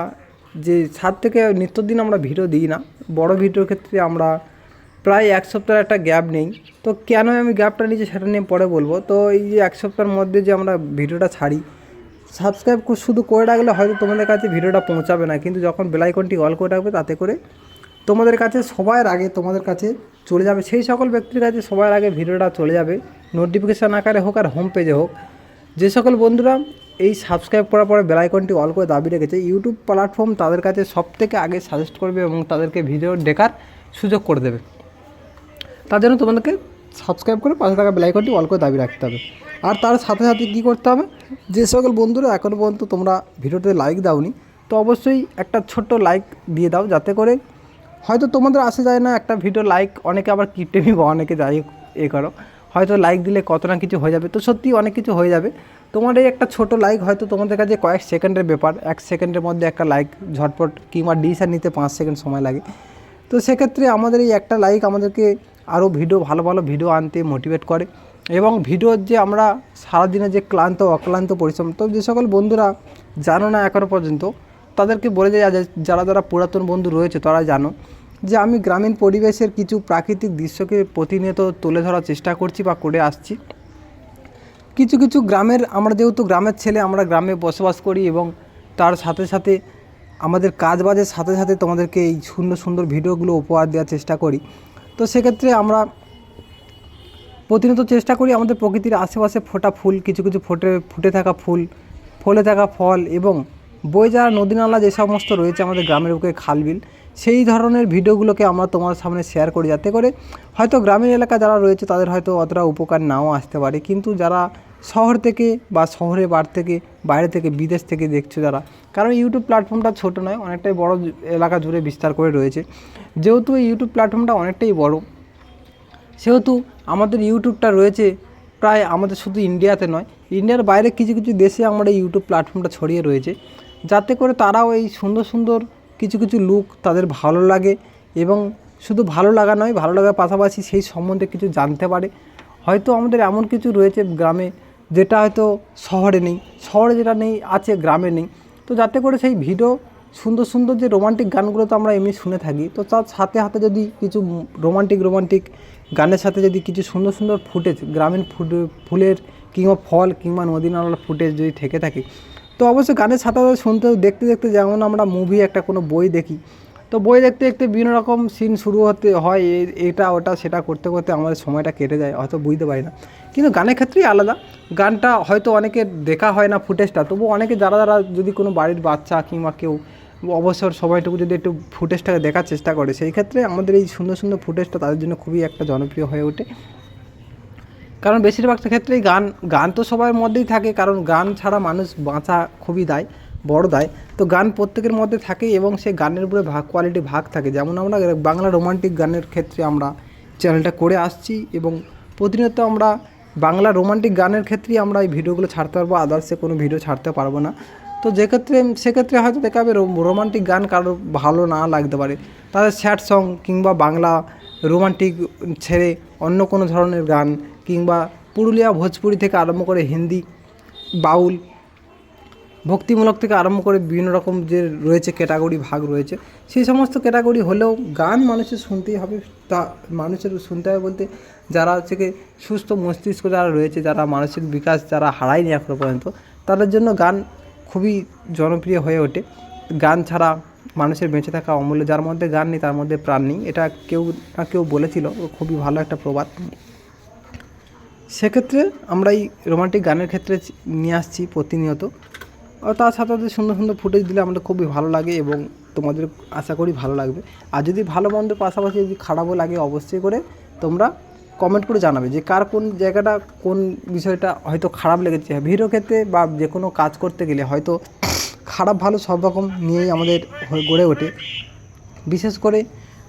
যে 7 থেকে নিত্যদিন আমরা ভিডিও দিই না, বড় ভিডিওর ক্ষেত্রে আমরা প্রায় 1 সপ্তাহের একটা গ্যাপ নেই। তো কেন আমি গ্যাপটা নিয়েছি সেটা নিয়ে পরে বলবো। তো এই যে 1 সপ্তাহের মধ্যে যে আমরা ভিডিওটা ছাড়ি, সাবস্ক্রাইব শুধু করে রাখলে হয়তো তোমাদের কাছে ভিডিওটা পৌঁছাবে না, কিন্তু যখন বেল আইকনটি অল করে রাখবে তাতে করে তোমাদের কাছে সবার আগে তোমাদের কাছে চলে যাবে, সেই সকল ব্যক্তির কাছে সবার আগে ভিডিওটা চলে যাবে, নোটিফিকেশান আকারে হোক আর হোম পেজে হোক। যে সকল বন্ধুরা এই সাবস্ক্রাইব করার পরে বেল আইকনটি অল করে দাবি রেখেছে, ইউটিউব প্ল্যাটফর্ম তাদের কাছে সবথেকে আগে সাজেস্ট করবে এবং তাদেরকে ভিডিও দেখার সুযোগ করে দেবে। তার জন্য তোমাদেরকে সাবস্ক্রাইব করে পাশে থাকা বেল আইকনটি অল করে দাবি রাখতে হবে। আর তার সাথে সাথে কী করতে হবে, যে সকল বন্ধুরা এখনও পর্যন্ত তোমরা ভিডিওতে লাইক দাওনি, তো অবশ্যই একটা ছোট্ট লাইক দিয়ে দাও, যাতে করে হয়তো তোমাদের আসে যায় না একটা ভিডিও লাইক, অনেকে আবার কিপটেমি বা অনেকে যাই করো, হয়তো লাইক দিলে কত না কিছু হয়ে যাবে। তো সত্যি অনেক কিছু হয়ে যাবে। তোমার এই একটা ছোট লাইক হয়তো তোমাদের কাছে কয়েক সেকেন্ডের ব্যাপার, 1 সেকেন্ডের মধ্যে একটা লাইক ঝটপট, কিংবা ডিসিশন নিতে 5 সেকেন্ড সময় লাগে। তো সেক্ষেত্রে আমাদের এই একটা লাইক আমাদেরকে আরও ভিডিও ভালো ভালো ভিডিও আনতে মোটিভেট করে, এবং ভিডিওর যে আমরা সারাদিনে যে অক্লান্ত পরিশ্রম, তো যে সকল বন্ধুরা জানো না এখনও পর্যন্ত তাদেরকে বলে যায়, যারা যারা পুরাতন বন্ধু রয়েছে তারা জানো যে আমি গ্রামীণ পরিবেশের কিছু প্রাকৃতিক দৃশ্যকে প্রতিনিয়ত তুলে ধরার চেষ্টা করছি বা করে আসছি। কিছু কিছু গ্রামের, আমরা যেহেতু গ্রামের ছেলে, আমরা গ্রামে বসবাস করি, এবং তার সাথে সাথে আমাদের কাজ বাজের সাথে সাথে তোমাদেরকে এই সুন্দর সুন্দর ভিডিওগুলো উপহার দেওয়ার চেষ্টা করি। তো সেক্ষেত্রে আমরা প্রতিনিয়ত চেষ্টা করি আমাদের প্রকৃতির আশেপাশে ফোটা ফুল, কিছু কিছু ফুটে থাকা ফুল, ফলে থাকা ফল, এবং বয়ে যাওয়া নদী নালা যে সমস্ত রয়েছে আমাদের গ্রামের বুকে খালবিল, সেই ধরনের ভিডিওগুলোকে আমরা তোমার সামনে শেয়ার করি, যাতে করে হয়তো গ্রামীণ এলাকা যারা রয়েছে তাদের হয়তো অতটা উপকার নাও আসতে পারে, কিন্তু যারা শহর থেকে বা বাইরে থেকে বিদেশ থেকে দেখছো যারা, কারণ ইউটিউব প্ল্যাটফর্মটা ছোট নয়, অনেকটাই বড় এলাকা জুড়ে বিস্তার করে রয়েছে। যেহেতু এই ইউটিউব প্ল্যাটফর্মটা অনেকটাই বড়, সেহেতু আমাদের ইউটিউবটা রয়েছে প্রায় আমাদের শুধু ইন্ডিয়াতে নয়, ইন্ডিয়ার বাইরে কিছু কিছু দেশে আমরা এই ইউটিউব প্ল্যাটফর্মটা ছড়িয়ে রয়েছে, যাতে করে তারাও এই সুন্দর সুন্দর কিছু কিছু লুক তাদের ভালো লাগে, এবং শুধু ভালো লাগা নয়, ভালো লাগার পাশাপাশি সেই সম্বন্ধে কিছু জানতে পারে। হয়তো আমাদের এমন কিছু রয়েছে গ্রামে যেটা হয়তো শহরে নেই, শহরে যেটা নেই আছে গ্রামে নেই। তো যাতে করে সেই ভিডিও সুন্দর সুন্দর যে রোমান্টিক গানগুলো তো আমরা এমনি শুনে থাকি, তো তার সাথে সাথে যদি কিছু রোমান্টিক গানের সাথে যদি কিছু সুন্দর সুন্দর ফুটেজ, গ্রামীণ ফুলের কিংবা ফল কিংবা নদী নালার ফুটেজ যদি থেকে থাকে, তো অবশ্যই গানের সাথে সাথে শুনতেও দেখতে দেখতে, যেমন আমরা মুভি একটা কোনো বই দেখি, তো বই দেখতে দেখতে বিভিন্ন রকম সিন শুরু হতে হয়, এটা ওটা সেটা করতে করতে আমাদের সময়টা কেটে যায়, হয়তো বুঝতে পারি না। কিন্তু গানের ক্ষেত্রেই আলাদা, গানটা হয়তো অনেকে দেখা হয় না ফুটেজটা, তবু অনেকে যারা যারা যদি কোনো বাড়ির বাচ্চা কিংবা কেউ অবসর সময়টুকু যদি একটু ফুটেজটাকে দেখার চেষ্টা করে, সেই ক্ষেত্রে আমাদের এই সুন্দর সুন্দর ফুটেজটা তাদের জন্য খুবই একটা জনপ্রিয় হয়ে ওঠে। কারণ বেশিরভাগ ক্ষেত্রেই গান তো সবার মধ্যেই থাকে, কারণ গান ছাড়া মানুষ বাঁচা খুবই বড় দায়। তো গান প্রত্যেকের মধ্যে থাকে, এবং সে গানের উপরে কোয়ালিটি ভাগ থাকে। যেমন আমরা বাংলা রোমান্টিক গানের ক্ষেত্রে আমরা চ্যানেলটা করে আসছি, এবং প্রতিনিয়ত আমরা বাংলা রোমান্টিক গানের ক্ষেত্রেই আমরা এই ভিডিওগুলো ছাড়তে পারবো, আদার্সে কোনো ভিডিও ছাড়তে পারবো না। তো সেক্ষেত্রে হয়তো দেখা যাবে রোমান্টিক গান কারোর ভালো না লাগতে পারে, তাদের স্যাড সং কিংবা বাংলা রোমান্টিক ছেড়ে অন্য কোনো ধরনের গান, কিংবা পুরুলিয়া ভোজপুরি থেকে আরম্ভ করে হিন্দি, বাউল, ভক্তিমূলক থেকে আরম্ভ করে বিভিন্ন রকম যে রয়েছে ক্যাটাগরি ভাগ রয়েছে, সেই সমস্ত ক্যাটাগরি হলেও গান মানুষের শুনতেই হবে। তা মানুষের শুনতে হবে বলতে, যারা হচ্ছে সুস্থ মস্তিষ্ক যারা রয়েছে, যারা মানসিক বিকাশ যারা হারায়নি এখনো পর্যন্ত, তাদের জন্য গান খুবই জনপ্রিয় হয়ে ওঠে। গান ছাড়া মানুষের বেঁচে থাকা অমূল্য, যার মধ্যে গান নেই তার মধ্যে প্রাণ নেই, এটা কেউ না কেউ বলেছিল, খুবই ভালো একটা প্রবাদ। সেক্ষেত্রে আমরা এই রোমান্টিক গানের ক্ষেত্রে নিয়ে আসছি প্রতিনিয়ত, আর তার সাথে সাথে সুন্দর সুন্দর ফুটেজ দিলে আমাদের খুবই ভালো লাগে, এবং তোমাদের আশা করি ভালো লাগবে। আর যদি ভালো মন্দের পাশাপাশি যদি খারাপও লাগে, অবশ্যই করে তোমরা কমেন্ট করে জানাবে যে কার কোন জায়গাটা, কোন বিষয়টা হয়তো খারাপ লেগেছে। ভিডিও ক্ষেত্রে বা যে কোনো কাজ করতে গেলে হয়তো খারাপ ভালো সব রকম নিয়েই আমাদের গড়ে ওঠে। বিশেষ করে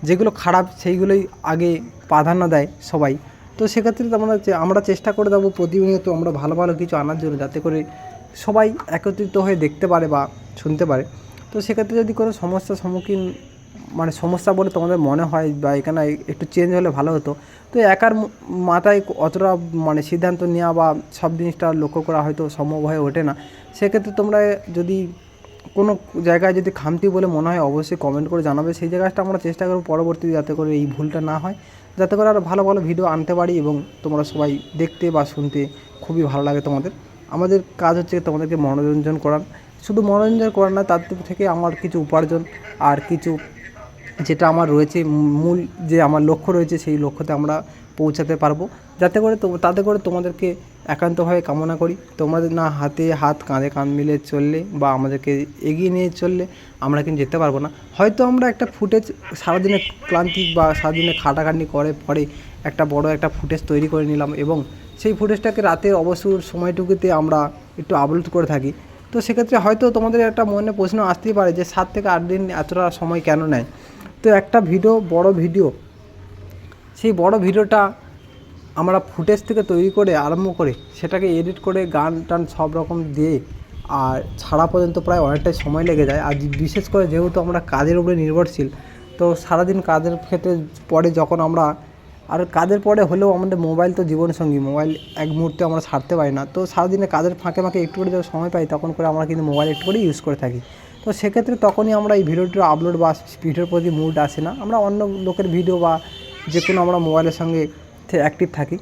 যেগুলো খারাপ সেইগুলোই আগে প্রাধান্য দেয় সবাই। তো সেক্ষেত্রে আমরা চেষ্টা করে দেবো প্রতিনিয়ত আমরা ভালো ভালো কিছু আনার জন্য, যাতে করে সবাই একত্রিত হয়ে দেখতে পারে বা শুনতে পারে। তো সেক্ষেত্রে যদি কোনো সমস্যার সম্মুখীন সমস্যা বলে তোমাদের মনে হয় বা এখানে একটু চেঞ্জ হলে ভালো হতো, তো একার মাথায় অতটা সিদ্ধান্ত নেওয়া বা সব জিনিসটা লক্ষ্য করা হয়তো সম্ভব হয়ে ওঠে না। সেক্ষেত্রে তোমরা যদি কোনো জায়গায় যদি খামতি বলে মনে হয় অবশ্যই কমেন্ট করে জানাবে, সেই জায়গাটা আমরা চেষ্টা করব পরবর্তীতে যাতে করে এই ভুলটা না হয়, যাতে করে আরও ভালো ভালো ভিডিও আনতে পারি এবং তোমরা সবাই দেখতে বা শুনতে খুবই ভালো লাগে তোমাদের। আমাদের কাজ হচ্ছে তোমাদেরকে মনোরঞ্জন করার, শুধু মনোরঞ্জন করার না, তার থেকে আমার কিছু উপার্জন আর কিছু যেটা আমার রয়েছে মূল যে আমার লক্ষ্য রয়েছে, সেই লক্ষ্যতে আমরা পৌঁছাতে পারবো, তাতে করে তোমাদেরকে একান্তভাবে কামনা করি। তোমাদের না হাতে হাত কাঁধে কাঁধ মিলে চললে বা আমাদেরকে এগিয়ে নিয়ে চললে আমরা কিন্তু যেতে পারবো না। হয়তো আমরা একটা ফুটেজ সারাদিনের ক্লান্তি বা সারাদিনে খাটাখাটনি করে পরে একটা বড় একটা ফুটেজ তৈরি করে নিলাম এবং সেই ফুটেজটাকে রাতের অবসর সময়টুকুতে আমরা একটু আপলোড করে থাকি। তো সেক্ষেত্রে হয়তো তোমাদের একটা মনে প্রশ্ন আসতেই পারে যে 7 থেকে 8 দিন এতটা সময় কেন নেয়। তো একটা বড় ভিডিও, সেই বড় ভিডিওটা আমরা ফুটেজ থেকে তৈরি করে আরম্ভ করে সেটাকে এডিট করে গান টান সব রকম দিয়ে আর ছাড়া পর্যন্ত প্রায় অনেকটাই সময় লেগে যায়। আর বিশেষ করে যেহেতু আমরা কাজের উপরে নির্ভরশীল, তো সারাদিন কাজের ক্ষেত্রে পরে যখন আমরা আর কাজের পরে হলেও আমাদের মোবাইল তো জীবনসঙ্গী, মোবাইল এক মুহূর্তে আমরা ছাড়তে পারি না। তো সারাদিনে কাজের ফাঁকে ফাঁকে একটু করে যখন সময় পাই তখন করে আমরা কিন্তু মোবাইল একটু করে ইউজ করে থাকি। তো সেক্ষেত্রে তখনই আমরা এই ভিডিওটির আপলোড বা ভিডিওর প্রতি মুড আসে না, আমরা অন্য লোকের ভিডিও বা যে কোনো আমরা মোবাইলের সঙ্গে অ্যাক্টিভ থাকি।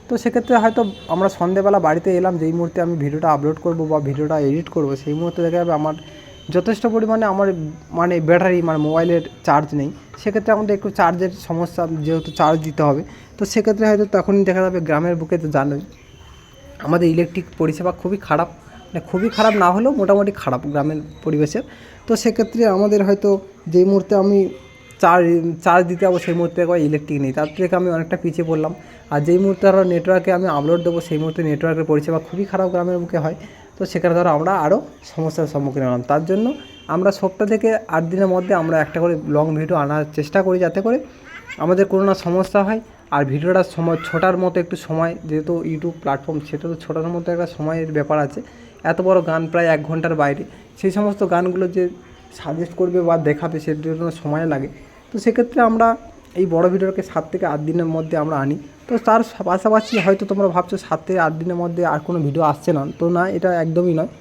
তো সেক্ষেত্রে হয়তো আমরা সন্ধ্যেবেলা বাড়িতে এলাম, যেই মুহূর্তে আমি ভিডিওটা আপলোড করব বা ভিডিওটা এডিট করব, সেই মুহূর্তে দেখা যাবে আমার যথেষ্ট পরিমাণে আমার ব্যাটারি মোবাইলের চার্জ নেই। সেক্ষেত্রে আমাদের একটু চার্জের সমস্যা, যেহেতু চার্জ দিতে হবে। তো সেক্ষেত্রে হয়তো তখনই দেখা যাবে গ্রামের বুকে তো জানোই আমাদের ইলেকট্রিক পরিষেবা খুবই খারাপ, খুবই খারাপ না হলেও মোটামুটি খারাপ গ্রামের পরিবেশের। তো সেক্ষেত্রে আমাদের হয়তো যেই মুহূর্তে আমি চার্জ দিতে যাবো সেই মুহূর্তে একবার ইলেকট্রিক নেই, তার থেকে আমি অনেকটা পিছিয়ে পড়লাম। আর যেই মুহূর্তে আরও নেটওয়ার্কে আমি আপলোড দেবো সেই মুহূর্তে নেটওয়ার্কের পরিষেবা খুবই খারাপ গ্রামের বুকে হয়। তো সেখানে ধরো আমরা আরও সমস্যার সম্মুখীন হলাম। তার জন্য আমরা সপ্তাহ থেকে 8 দিনের মধ্যে আমরা একটা করে লং ভিডিও আনার চেষ্টা করি, যাতে করে আমাদের কোনো না সমস্যা হয়। আর ভিডিওটার সময় ছোটার মতো একটু সময়, যেহেতু ইউটিউব প্ল্যাটফর্ম, সেটা তো ছোটার মতো একটা সময়ের ব্যাপার আছে। এত বড় গান প্রায় 1 ঘন্টার বাইরে, সেই সমস্ত গানগুলো যে সাজেস্ট করবে বা দেখাবে সেটার জন্য সময় লাগে। তো সেক্ষেত্রে আমরা এই বড় ভিডিওকে 7 থেকে 8 দিনের মধ্যে আমরা আনি। তো তার পাশাপাশি হয়তো তোমরা ভাবছো 7 থেকে 8 দিনের মধ্যে আর কোনো ভিডিও আসছে না, তো না, এটা একদমই নয়।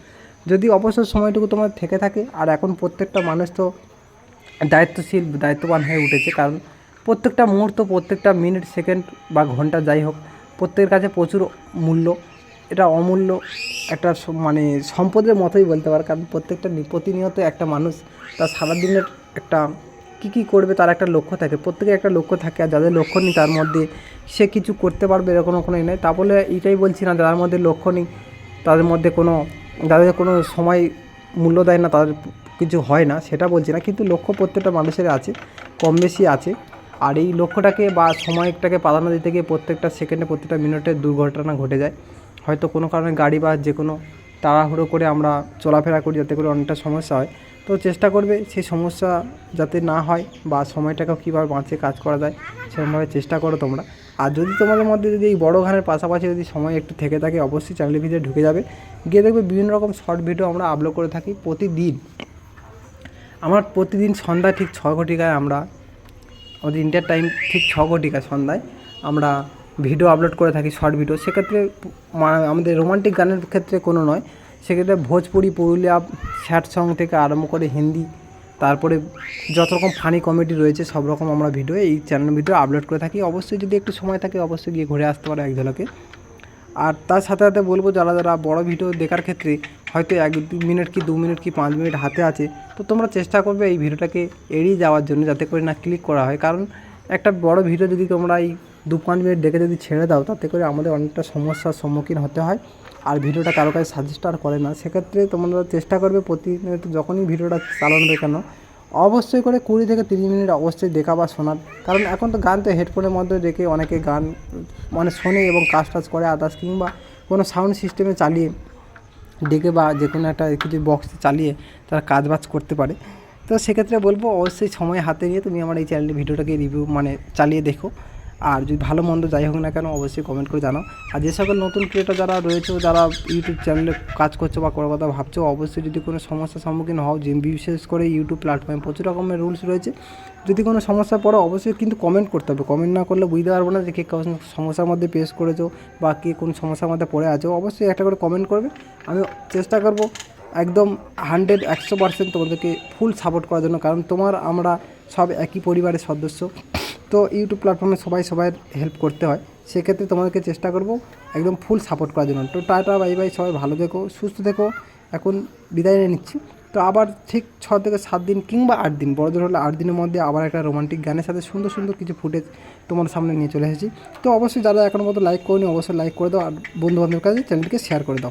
যদি অবসর সময়টুকু তোমার থেকে থাকে, আর এখন প্রত্যেকটা মানুষ তো দায়িত্ববান হয়ে উঠেছে, কারণ প্রত্যেকটা মুহূর্ত, প্রত্যেকটা মিনিট, সেকেন্ড বা ঘন্টা যাই হোক, প্রত্যেকের কাছে প্রচুর মূল্য। এটা অমূল্য একটা সম্পদের মতোই বলতে পারে, কারণ প্রতিনিয়ত একটা মানুষ তার সারাদিনের একটা কী করবে তার একটা লক্ষ্য থাকে, প্রত্যেকের একটা লক্ষ্য থাকে। আর যাদের লক্ষ্য নেই তার মধ্যে সে কিছু করতে পারবে এরকম কোনো নেই। তা বলে এইটাই বলছি না যাদের মধ্যে লক্ষ্য নেই, যাদের কোনো সময় মূল্য দেয় না, তাদের কিছু হয় না, সেটা বলছি না। কিন্তু লক্ষ্য প্রত্যেকটা মানুষের আছে, কম বেশি আছে। আর এই লক্ষ্যটাকে বা সময়টাকে প্রাধান্য দিতে গিয়ে প্রত্যেকটা সেকেন্ডে, প্রত্যেকটা মিনিটে দুর্ঘটনা ঘটে যায়। হয়তো কোনো কারণে গাড়ি বা যে কোনো তাড়াহুড়ো করে আমরা চলাফেরা করি, যাতে করে অনেকটা সমস্যা হয়। তো চেষ্টা করবে সেই সমস্যা যাতে না হয় বা সময়টাকেও কীভাবে বাঁচিয়ে কাজ করা যায় সেরকমভাবে চেষ্টা করো তোমরা। আর যদি তোমাদের মধ্যে যদি এই বড় গানের পাশাপাশি যদি সময় একটু থেকে থাকে, অবশ্যই চ্যানেলের ভিতরে ঢুকে যাবে, গিয়ে দেখবে বিভিন্ন রকম শর্ট ভিডিও আমরা আপলোড করে থাকি প্রতিদিন। আমার প্রতিদিন সন্ধ্যায় ঠিক 6 ঘটিকায় আমাদের ইন্ডিয়ার টাইম ঠিক 6 ঘটিকা সন্ধ্যায় আমরা ভিডিও আপলোড করে থাকি, শর্ট ভিডিও। সেক্ষেত্রে আমাদের রোমান্টিক গানের ক্ষেত্রে কোনো নয়, সেক্ষেত্রে ভোজপুরি, পুরুলিয়া স্যাড সং থেকে আরম্ভ করে হিন্দি, তারপরে যত রকম ফানি কমেডি রয়েছে সব রকম আমরা ভিডিও এই চ্যানেলের ভিডিও আপলোড করে থাকি। অবশ্যই যদি একটু সময় থাকে অবশ্যই গিয়ে ঘুরে আসতে পারো এক ঝলকে। আর তার সাথে সাথে বলবো, যারা বড় ভিডিও দেখার ক্ষেত্রে হয়তো 1-2 মিনিট কি 2 মিনিট কি 5 মিনিট হাতে আছে, তো তোমরা চেষ্টা করবে এই ভিডিওটাকে এড়িয়ে যাওয়ার জন্য, যাতে করে না ক্লিক করা হয়। কারণ একটা বড় ভিডিও যদি তোমরা এই 2-5 মিনিট দেখে যদি ছেড়ে দাও, তাতে করে আমাদের অনেকটা সমস্যার সম্মুখীন হতে হয়। আর ভিডিওটা কারো কাছে সাজেস্ট আর করে না। সেক্ষেত্রে তোমরা চেষ্টা করবে প্রতিনিয়ত যখনই ভিডিওটা চালানো কেন, অবশ্যই করে 20 থেকে 30 মিনিট অবশ্যই দেখা বা শোনার। কারণ এখন তো গান তো হেডফোনের মধ্যে রেখে অনেকে গান শোনে এবং কাজ করে আদার্স, কিংবা কোনো সাউন্ড সিস্টেমে চালিয়ে ডেকে বা যে কোনো একটা কিছু বক্সে চালিয়ে তারা কাজবাজ করতে পারে। তো সেক্ষেত্রে বলবো অবশ্যই সময় হাতে নিয়ে তুমি আমার এই চ্যানেলের ভিডিওটাকে রিভিউ মানে চালিয়ে দেখো। আর যদি ভালো মন্দ যাই হোক না কেন অবশ্যই কমেন্ট করে জানাও। আর যে সকল নতুন ক্রিয়েটর যারা রয়েছে, যারা ইউটিউব চ্যানেলে কাজ করছো বা করার কথা ভাবছো, অবশ্যই যদি কোনো সমস্যার সম্মুখীন হও, যে বিশেষ করে ইউটিউব প্ল্যাটফর্মে প্রচুর রকমের রুলস রয়েছে, যদি কোনো সমস্যা পড়ো অবশ্যই কিন্তু কমেন্ট করতে হবে। কমেন্ট না করলে বুঝতে পারবো না যে কে কোন সমস্যার মধ্যে পেশ করেছো বা কে কোন সমস্যার মধ্যে পড়ে আছো। অবশ্যই একটা করে কমেন্ট করবে, আমি চেষ্টা করবো একদম 100% তোমাদেরকে ফুল সাপোর্ট করার জন্য, কারণ আমরা সব একই পরিবারের সদস্য। তো ইউটিউব প্ল্যাটফর্মে সবার হেল্প করতে হয়, সেক্ষেত্রে তোমাদেরকে চেষ্টা করব একদম ফুল সাপোর্ট করার জন্য। তো টাটা বাই বাই, সবাই ভালো থেকো, সুস্থ থেকো। এখন বিদায় নিয়ে নিচ্ছি। তো আবার ঠিক 6 থেকে 7 দিন কিংবা 8 দিন, বড়জোর হলে 8 দিনের মধ্যে আবার একটা রোমান্টিক গানের সাথে সুন্দর সুন্দর কিছু ফুটেজ তোমার সামনে নিয়ে চলে এসেছি। তো অবশ্যই যারা এখনো মতো লাইক করনি অবশ্যই লাইক করে দাও, আর বন্ধুবান্ধবের কাছে চ্যানেলটিকে শেয়ার করে দাও।